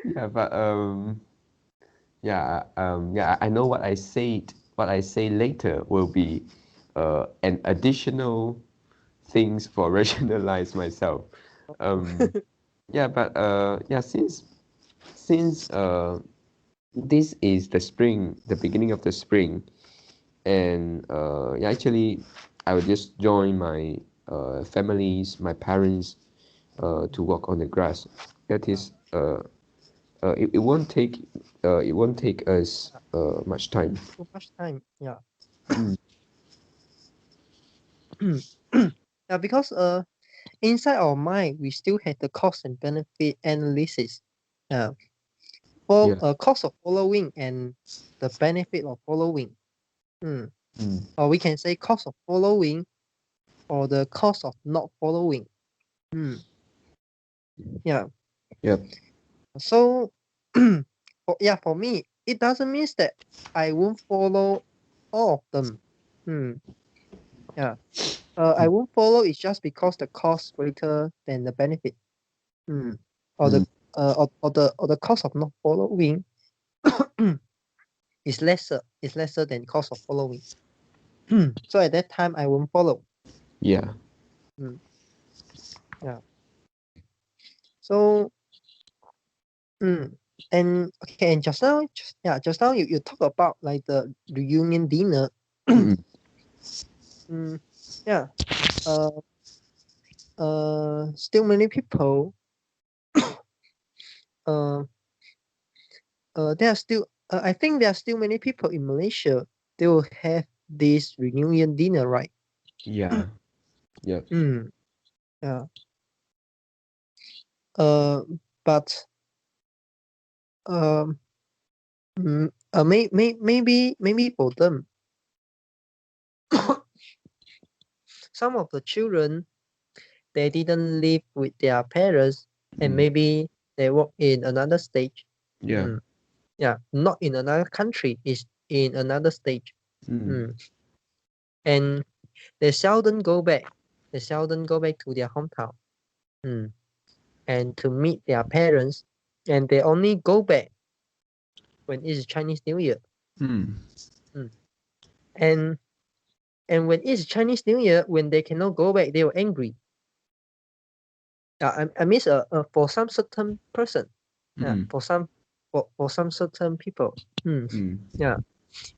A: Yeah, but yeah, I know what I said. What I say later will be an additional things for rationalize myself. Um, yeah, but yeah, since this is the spring, the beginning of the spring, and yeah, actually, I will just join my families, my parents, to walk on the grass. That is it won't take us much time.
B: Too much time. Yeah.
A: Mm,
B: Yeah, because inside our mind we still have the cost and benefit analysis. Yeah. For
A: yeah.
B: cost of following and the benefit of following. Mm.
A: Mm,
B: Or we can say cost of following or the cost of not following. Mm. Yeah.
A: yep.
B: So yeah, for me, it doesn't mean that I won't follow all of them. Hmm. Yeah. I
A: Mm,
B: won't follow it just because the cost greater than the benefit. Hmm. Or
A: mm,
B: the or the cost of not following is lesser than cost of following. So at that time I won't follow.
A: yeah.
B: Hmm. Yeah. So and okay, and just now you talk about like the reunion dinner.
A: Mm,
B: Mm, yeah. Uh, still many people. Uh, there are still. I think there are still many people in Malaysia. They will have this reunion dinner, right?
A: yeah. Yep.
B: Mm, yeah. Uh, but um, maybe for them, some of the children they didn't live with their parents. and maybe they work in another stage.
A: Yeah.
B: Yeah, not in another country, is in another stage. And they seldom go back. They seldom go back to their hometown. And to meet their parents, and they only go back when it's Chinese New Year. And when it's Chinese New Year, when they cannot go back, they were angry. I mean, for some certain person, for some certain people, yeah,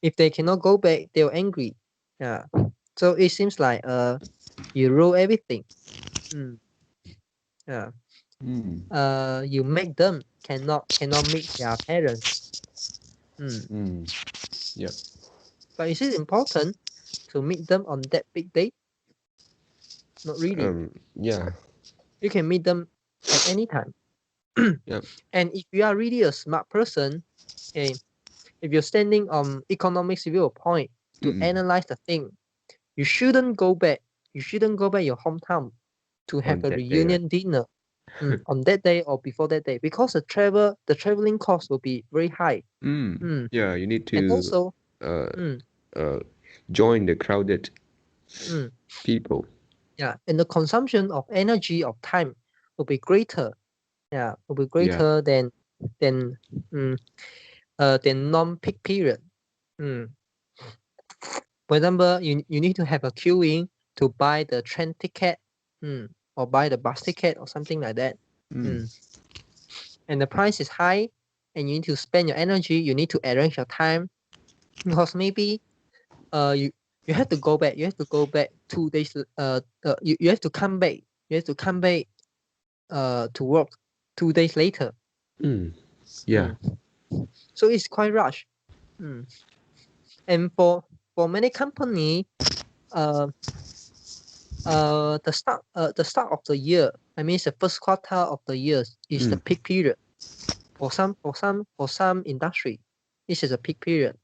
B: if they cannot go back, they were angry. Yeah, so it seems like you rule everything. Yeah, you make them cannot meet their parents.
A: Yep.
B: But is it important to meet them on that big day? Not really.
A: Yeah.
B: You can meet them at any time.
A: Yep.
B: And if you are really a smart person, okay, if you're standing on economics viewpoint to analyze the thing, you shouldn't go back. You shouldn't go back your hometown to have
A: On
B: a
A: that day,
B: reunion dinner on that day or before that day, because the traveling cost will be very high.
A: Yeah, you need
B: And
A: to
B: also,
A: join the crowded people.
B: yeah, and the consumption of energy of time will be greater. Yeah, will be greater than non-peak period. For example, you need to have a queuing to buy the train ticket, or buy the bus ticket or something like that. And the price is high, and you need to spend your energy. You need to arrange your time, because maybe you have to go back. You have to go back 2 days. You have to come back. You have to come back to work 2 days later.
A: Yeah.
B: So it's quite rush. And for many company, the start of the year, I mean the first quarter of the year is the peak period. For some industry, this is a peak period.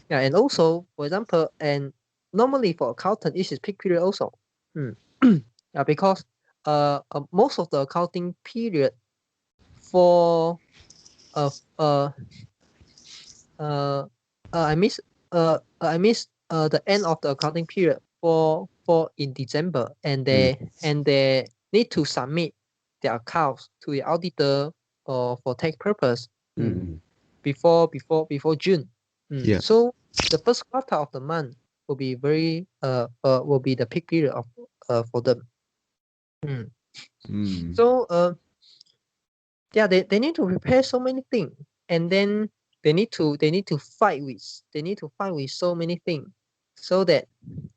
B: Yeah, and also, for example, and normally for accountant, this is peak period also. Yeah, because most of the accounting period for I miss the end of the accounting period for in December, and they need to submit their accounts to the auditor or for tax purpose before June.
A: Yeah.
B: So the first quarter of the month will be very will be the peak period of for them. So yeah, they need to prepare so many things, and then they need to fight with so many things, so that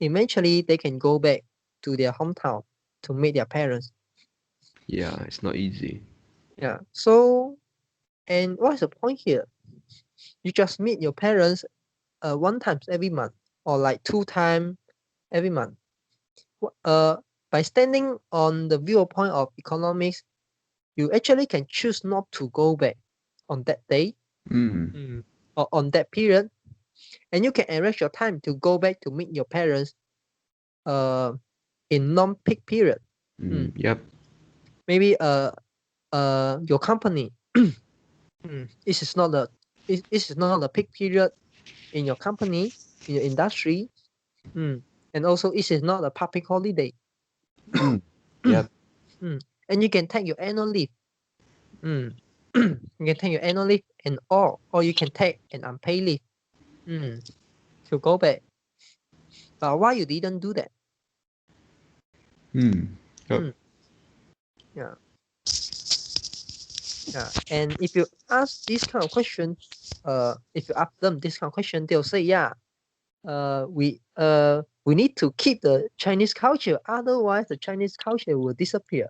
B: eventually they can go back to their hometown to meet their parents.
A: Yeah, it's not easy.
B: Yeah. So, and what's the point here? You just meet your parents one time every month, or like 2 times every month. By standing on the viewpoint of economics, you actually can choose not to go back on that day or on that period, and you can arrange your time to go back to meet your parents in non-peak period.
A: Yep.
B: Maybe your company this is not a peak period in your company, in your industry, and also this is not a public holiday.
A: Yep.
B: And you can take your annual leave. You can take your annual leave and or you can take an unpaid leave to go back. But why you didn't do that?
A: Yep.
B: Yeah. Yeah. And if you ask this kind of question, if you ask them this kind of question, they'll say, yeah, we need to keep the Chinese culture, otherwise the Chinese culture will disappear.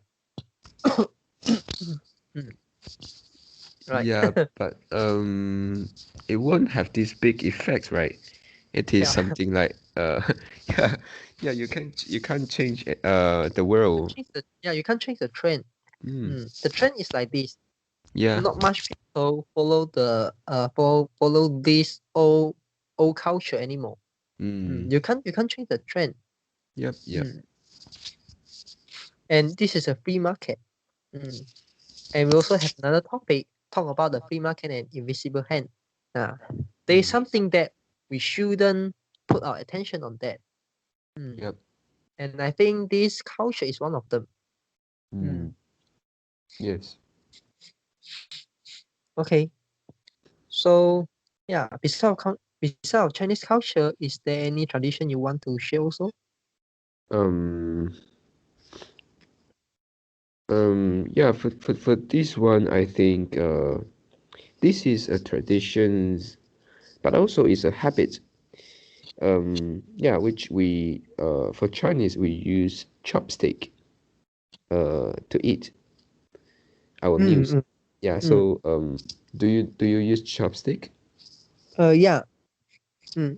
B: Right.
A: Yeah, but it won't have this big effect, right? It is
B: Yeah.
A: something like yeah, you can't change the world.
B: You can't change the trend. The trend is like this.
A: Yeah.
B: Not much people follow the follow this old culture anymore. You can't change the trend.
A: Yep. Yep.
B: And this is a free market. And we also have another topic, talk about the free market and invisible hand. There is something that we shouldn't put our attention on that.
A: Yep.
B: And I think this culture is one of them.
A: Yes.
B: Okay. So yeah, besides of Chinese culture, is there any tradition you want to share also?
A: Yeah, for this one, I think this is a tradition, but also is a habit. Yeah, which we for Chinese we use chopstick to eat our meals. Yeah, so do you use chopstick?
B: Yeah. Mm.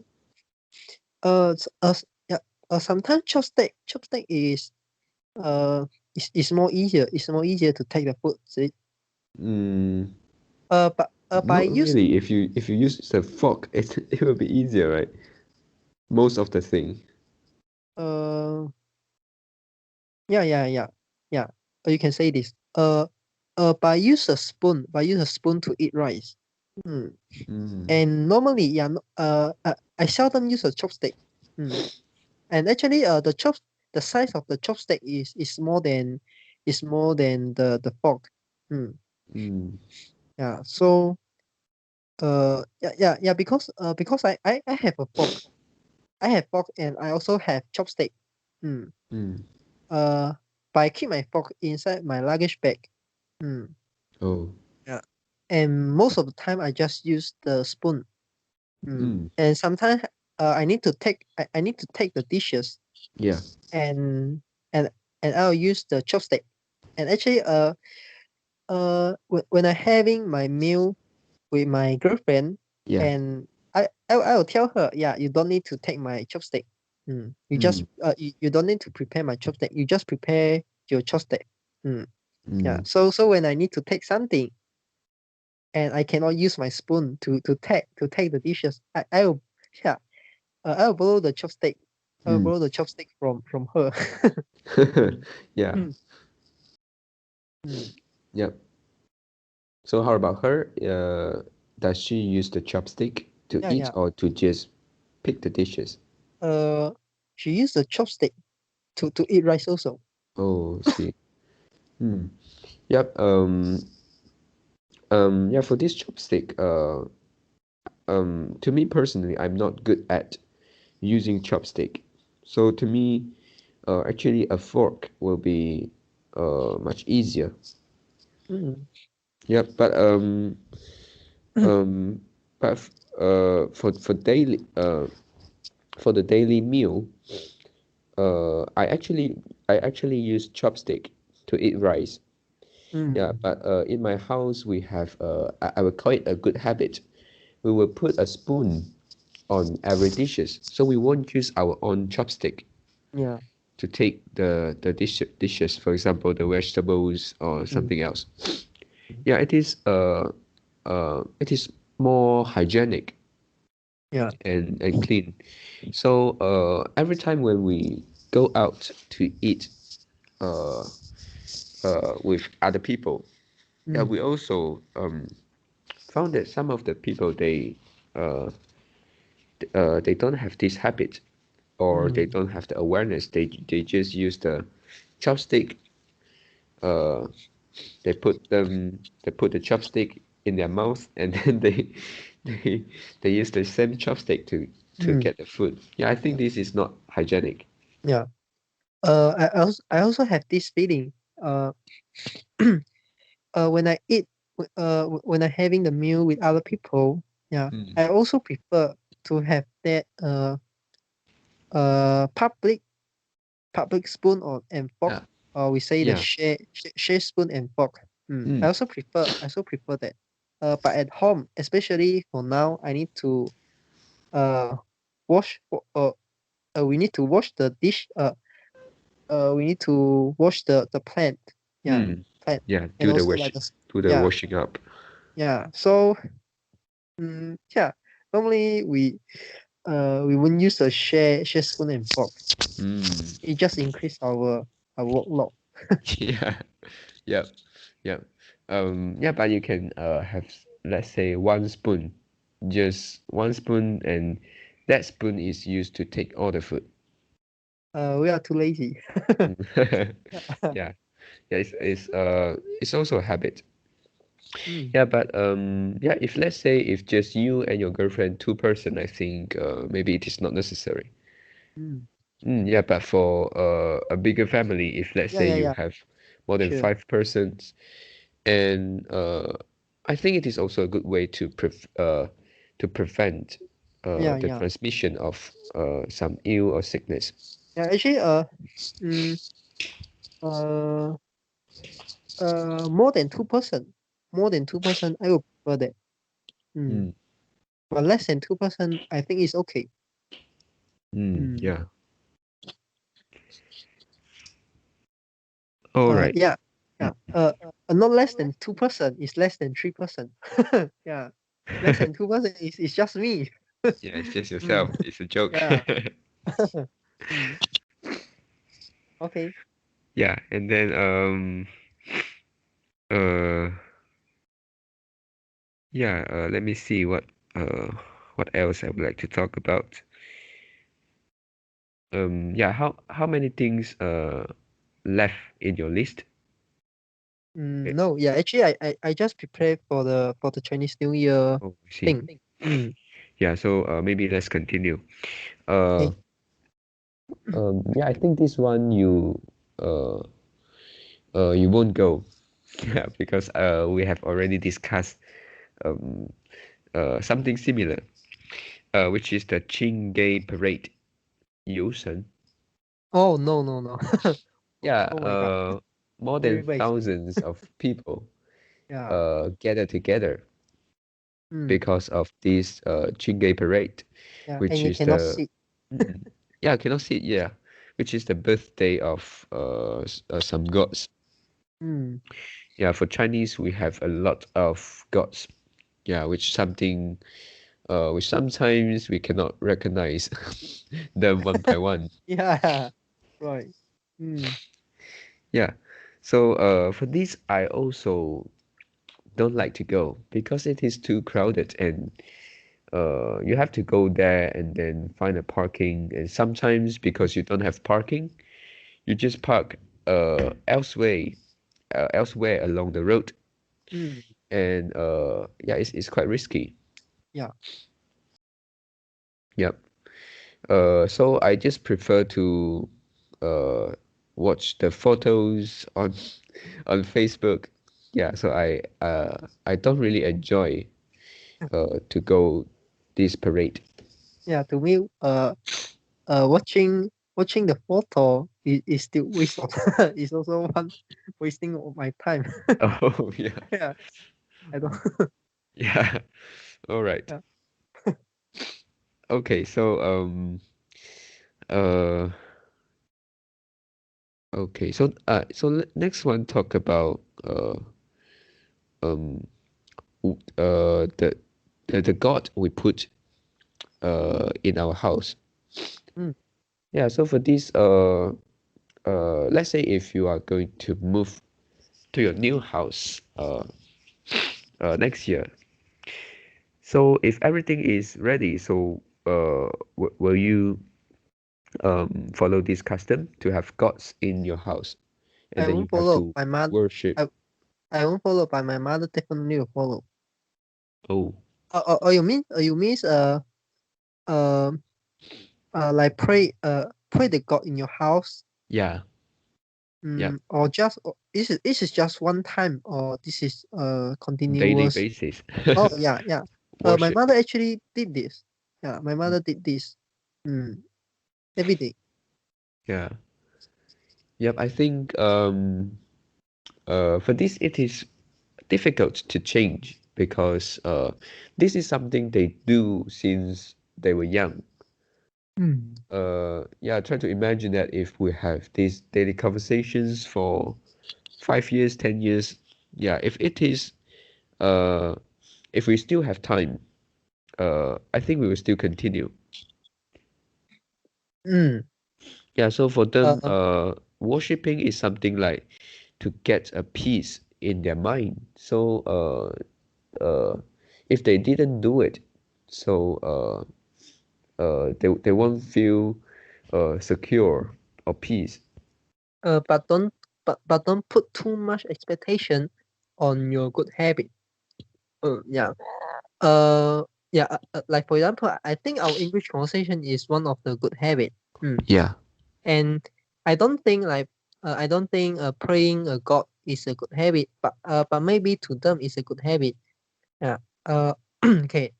B: Yeah. Sometimes chopstick is more easier. It's more easier to take the food. See?
A: Mm,
B: But I
A: not
B: use
A: really. If you use the fork, it will be easier, right? Most of the thing.
B: uh yeah. You can say this. But I use a spoon. But I use a spoon to eat rice. And normally, I seldom use a chopstick. And actually, the size of the chopstick is more than the fork. Yeah. So because I have a fork. I have fork and I also have chopstick. Uh, but I keep my fork inside my luggage bag.
A: Oh.
B: Yeah. And most of the time I just use the spoon. And sometimes I need to take the dishes
A: Yeah.
B: and and and I'll use the chopstick. And actually when I having my meal with my girlfriend
A: Yeah.
B: and I'll tell her, yeah, you don't need to take my chopstick. You just you don't need to prepare my chopstick. You just prepare your chopstick. Yeah. So when I need to take something and I cannot use my spoon to take the dishes, I'll yeah I'll borrow the chopstick. I'll borrow the chopstick from her.
A: Yeah.
B: Mm, mm.
A: Yep. So how about her? Does she use the chopstick to
B: Yeah,
A: eat
B: yeah.
A: or to just pick the dishes?
B: Uh, she used the chopstick to eat rice also.
A: Oh, see. Hmm. Yep. Yeah, for this chopstick, to me personally, I'm not good at using chopstick. So to me, actually a fork will be much easier.
B: Mm,
A: Yep, um, but for the daily meal, I actually use chopstick to eat rice. Yeah,
B: mm,
A: but in my house we have I would call it a good habit. We will put a spoon on every dishes, so we won't use our own chopstick
B: yeah.
A: to take the dishes, for example, the vegetables or
B: Mm,
A: something else. Yeah, it is more hygienic
B: yeah.
A: and clean. So every time when we go out to eat uh, with other people, yeah,
B: Mm,
A: we also found that some of the people uh, they don't have this habit or they
B: mm,
A: don't have the awareness. They just use the chopstick. Uh, they put the chopstick in their mouth and then they they use the same chopstick to
B: mm,
A: get the food. Yeah, I think this is not hygienic.
B: yeah. I also have this feeling. Uh, when I eat, when I having the meal with other people, yeah,
A: Mm.
B: I also prefer to have that public spoon or and fork,
A: Yeah.
B: or we say the
A: Yeah.
B: share spoon and fork. I
A: Mm.
B: also prefer that. But at home, especially for now, I need to uh wash. We need to wash the dish. We need to wash the plant. Yeah,
A: Mm.
B: plant,
A: Yeah.
B: and
A: Do the
B: also
A: wash.
B: like the
A: Do the
B: yeah
A: washing up.
B: yeah. So yeah, normally we won't use a share spoon and fork.
A: Mm.
B: It just increase our workload.
A: Yeah. Yeah, yeah. Yeah, but you can have, let's say, one spoon, just one spoon, and that spoon is used to take all the food.
B: We are too lazy.
A: Mm. Yeah, yeah. It's also a habit.
B: Mm,
A: Yeah, but yeah. If, let's say, if just you and your girlfriend, two person, I think maybe it is not necessary.
B: mm.
A: Yeah, but for a bigger family, if, let's
B: Yeah,
A: say,
B: yeah,
A: you
B: yeah.
A: have more than
B: Sure.
A: five persons, and I think it is also a good way to prevent
B: Yeah,
A: the
B: yeah.
A: transmission of some ill or sickness.
B: Yeah, actually, mm, uh, more than 2%. More than 2%, I would prefer that. Mm.
A: Mm,
B: But less than 2%, I think it's okay. Mm.
A: yeah. All right.
B: Yeah,
A: Mm.
B: yeah. Not less than 2%, is less than 3%. Yeah. Less than 2% is just me.
A: Yeah, it's just
B: Mm.
A: yourself. It's a joke.
B: Yeah. Mm. Okay.
A: Yeah, and then uh yeah, let me see what else I would like to talk about. Yeah, how many things left in your list? Eh,
B: No, yeah, actually, I just prepared for the Chinese New Year
A: Oh, I see.
B: thing. Mm.
A: Yeah, so maybe let's continue. Uh,
B: Okay.
A: yeah, I think this one uh you won't go. Yeah, because we have already discussed um something similar, which is the Qingge Parade, Yushen.
B: Oh, no, no, no.
A: Yeah,
B: Oh my God.
A: more
B: Very
A: than
B: waste.
A: thousands of people
B: Yeah.
A: gather together
B: Mm.
A: because of this Qingge Parade,
B: Yeah. And
A: which
B: you
A: is
B: cannot
A: the
B: sit.
A: Mm. Yeah, cannot see it, yeah, which is the birthday of some gods.
B: Mm.
A: Yeah, for Chinese we have a lot of gods. Yeah, which sometimes we cannot recognize them one by one.
B: Yeah. Right. Mm.
A: Yeah. So for this I also don't like to go because it is too crowded, and you have to go there and then find a parking, and sometimes because you don't have parking, you just park elsewhere along the road,
B: Mm.
A: and yeah, it's quite risky.
B: Yeah.
A: Yep. So I just prefer to uh watch the photos on on Facebook. Yeah, so I don't really enjoy to go this parade.
B: Yeah. To me, watching the photo is still waste of is also one wasting of my time.
A: Oh yeah.
B: Yeah. I don't.
A: Yeah. All right.
B: Yeah.
A: Okay, so uh okay, so next one talk about um the the god we put in our house.
B: Mm.
A: Yeah, so for this let's say if you are going to move to your new house next year. So if everything is ready, so will you follow this custom to have gods in your house, and
B: I
A: then you
B: won't
A: have
B: follow.
A: to
B: My mother.
A: worship?
B: I I won't follow, but my mother definitely will follow.
A: Oh,
B: You mean um like pray the God in your house.
A: yeah, yeah,
B: Or just this is just one time, or this is
A: daily
B: continuous.
A: basis.
B: Oh yeah, yeah. My
A: Worship.
B: mother actually did this. Yeah, my
A: Mm,
B: mother did this. Mm, every day.
A: yeah, yep. I think for this it is difficult to change because this is something they do since they were young.
B: Mm.
A: Yeah, try to imagine that if we have these daily conversations for 5 years, 10 years, yeah, if it is uh if we still have time, I think we will still continue.
B: Mm.
A: Yeah, so for them,
B: Uh,
A: worshiping is something like to get a peace in their mind. So if they didn't do it, so they won't feel secure or peace.
B: But don't put too much expectation on your good habit. Yeah. Yeah. Like for example, I think our English conversation is one of the good habit.
A: Yeah.
B: And I don't think praying a God is a good habit, but maybe to them it's a good habit. Yeah. Okay.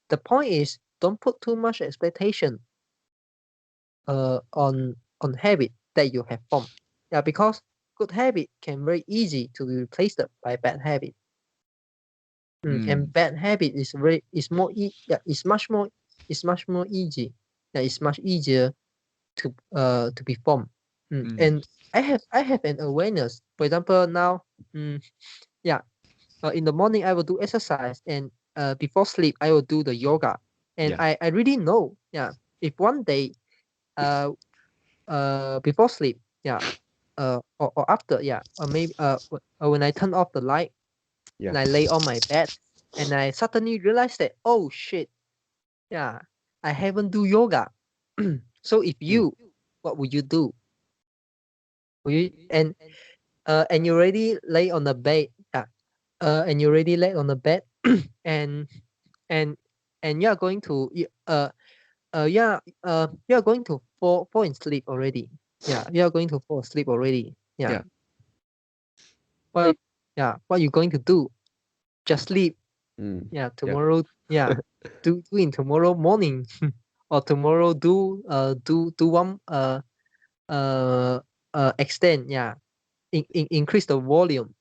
B: The point is don't put too much expectation on habit that you have formed. Yeah, because good habit can very easy to be replaced by bad habit. And bad habit is much more easy. Yeah, it's much easier to be formed. And I have an awareness. For example, now, yeah, in the morning I will do exercise, and before sleep I will do the yoga. And
A: Yeah.
B: I really know, yeah, if one day, before sleep, yeah, or after, yeah, or maybe when I turn off the light and
A: Yeah.
B: I lay on my bed, and I suddenly realize that, oh shit, yeah, I haven't do yoga. So if you, what would you do? Will you, and you already lay on the bed, yeah, and you already lay on the bed, and and you are going to you are going to fall in sleep already. Yeah, you are going to fall asleep already. Yeah.
A: Yeah.
B: What what you going to do? Just sleep.
A: Yeah.
B: Yeah, tomorrow, yeah. Do in tomorrow morning. Or tomorrow do one extend, yeah. Increase the volume.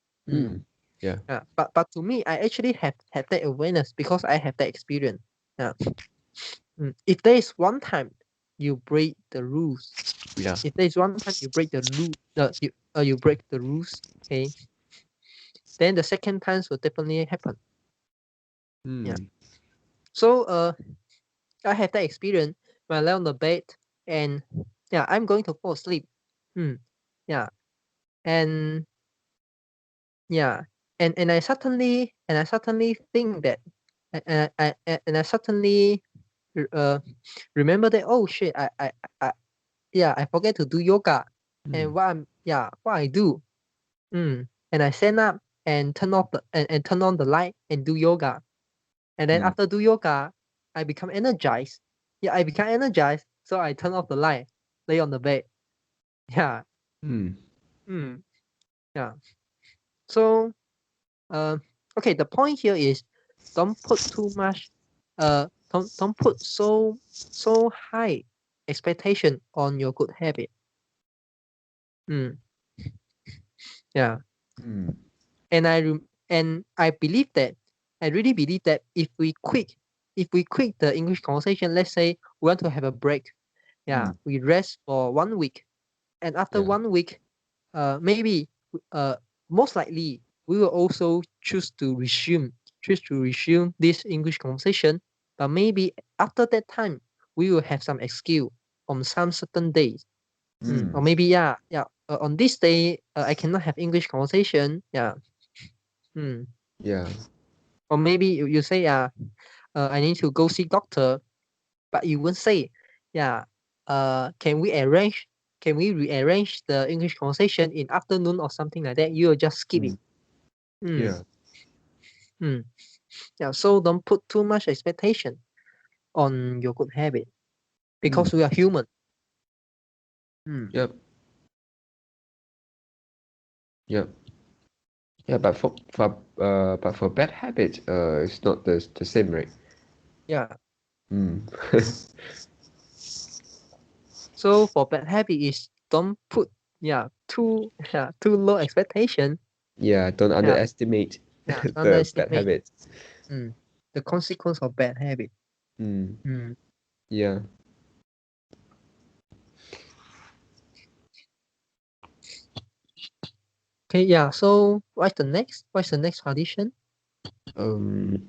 A: Yeah.
B: Yeah. But to me, I actually have that awareness because I have that experience. Yeah. If there is one time you break the rules,
A: Yeah.
B: if there is one time you break the rule, you break the rules, okay, then the second times will definitely happen. Yeah. So I have that experience when I lay on the bed, and yeah, I'm going to fall asleep. Yeah. And yeah, and I suddenly think that, and I suddenly uh remember that, oh shit, I yeah, I forget to do yoga. And what I do, and I stand up and turn off and turn on the light and do yoga. And then after do yoga, I become energized. Yeah, I become energized, so I turn off the light, lay on the bed. Yeah. Mm. Yeah. So okay, the point here is don't put too much don't put so high expectation on your good habit. Yeah. And I believe that, I really believe that if we quit the English conversation, let's say we want to have a break, yeah, we rest for 1 week, and after
A: Yeah.
B: 1 week, maybe uh most likely we will also choose to resume this English conversation. But maybe after that time we will have some excuse on some certain days. Or maybe, on this day I cannot have English conversation. Yeah.
A: Yeah.
B: Or maybe you say, I need to go see doctor, but you won't say, yeah, can we rearrange the English conversation in afternoon or something like that? You will just skip it.
A: Yeah.
B: Mm. Yeah, so don't put too much expectation on your good habit because we are human.
A: Yep. Yep. Yeah, but for bad habit, it's not the same, right?
B: Yeah.
A: Mm.
B: So for bad habit is don't put too low expectation.
A: Yeah, don't
B: Yeah.
A: underestimate
B: Yeah.
A: the bad
B: Underestimate
A: habits.
B: the consequence of bad habit.
A: Yeah.
B: Okay, yeah. So what's the next? What's the next condition?
A: Um,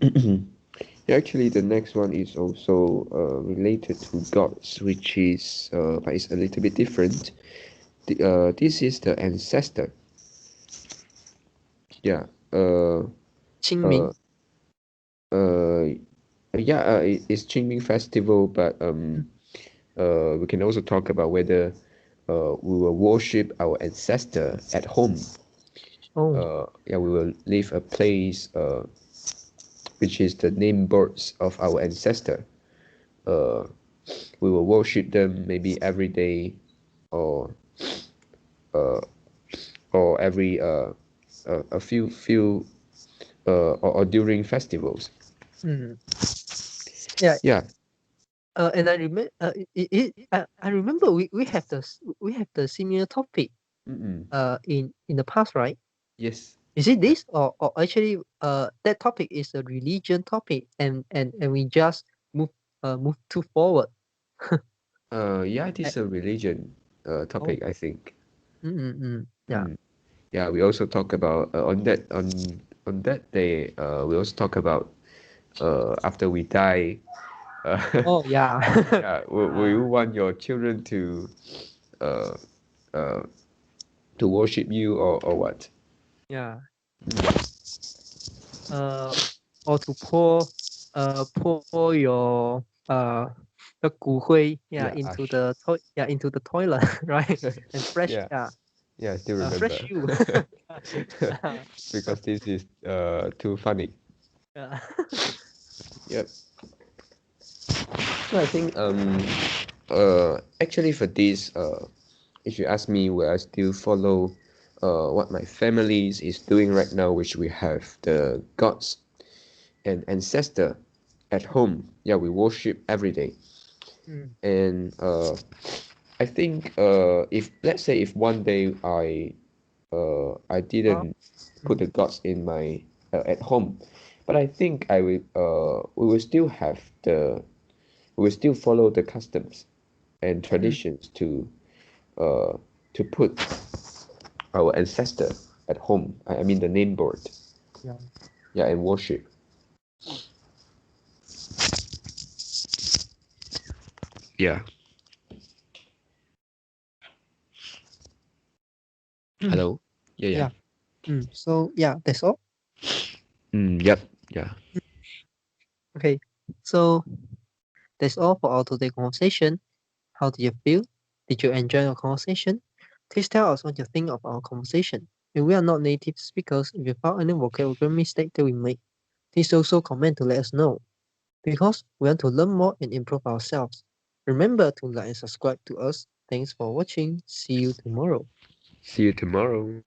A: yeah, actually, the next one is also related to gods, which is but it's a little bit different. This is the ancestor. yeah.
B: Qingming.
A: It's Qingming Festival, but we can also talk about whether we will worship our ancestor at home.
B: Oh,
A: Yeah, we will leave a place which is the name boards of our ancestor. Uh, we will worship them maybe every day, or uh, or every a few or during festivals.
B: mm. Yeah.
A: Yeah.
B: And I remember. I remember we have the similar topic.
A: Mm-mm.
B: In the past, right?
A: Yes.
B: Is it
A: Yeah.
B: this, or actually that topic is a religion topic, and we just move to forward.
A: Yeah, it is a religion
B: Oh,
A: topic, I think.
B: yeah.
A: Mm. Yeah, we also talk about on that day. We also talk about after we die. Uh,
B: Oh, yeah.
A: yeah, will you want your children uh, uh, to worship you, or what?
B: Yeah. Uh, or to pour your the 骨灰, yeah,
A: Yeah,
B: into
A: Ash.
B: the into the toilet, right? And fresh,
A: Yeah,
B: yeah,
A: yeah, I still
B: fresh
A: remember.
B: you. Yeah.
A: Because this is too funny.
B: Yeah.
A: Yep. So I think actually for this if you ask me, will I still follow what my family is doing right now, which we have the gods and ancestor at home. Yeah, we worship every day.
B: Mm.
A: And I think if let's say if one day I
B: Well,
A: didn't put
B: mm,
A: the gods in my at home, but I think I will we will still have the we will still follow the customs and
B: mm,
A: traditions uh to put our ancestor at home. I mean the name board.
B: yeah.
A: Yeah, and worship. Yeah. Hello. Yeah, yeah.
B: Yeah. So yeah, that's all.
A: Yep. Yeah.
B: Okay. So that's all for our today conversation. How did you feel? Did you enjoy our conversation? Please tell us what you think of our conversation. If we are not native speakers, if you found any vocabulary mistake that we made, please also comment to let us know. Because we want to learn more and improve ourselves. Remember to like and subscribe to us. Thanks for watching. See you tomorrow.
A: See you tomorrow.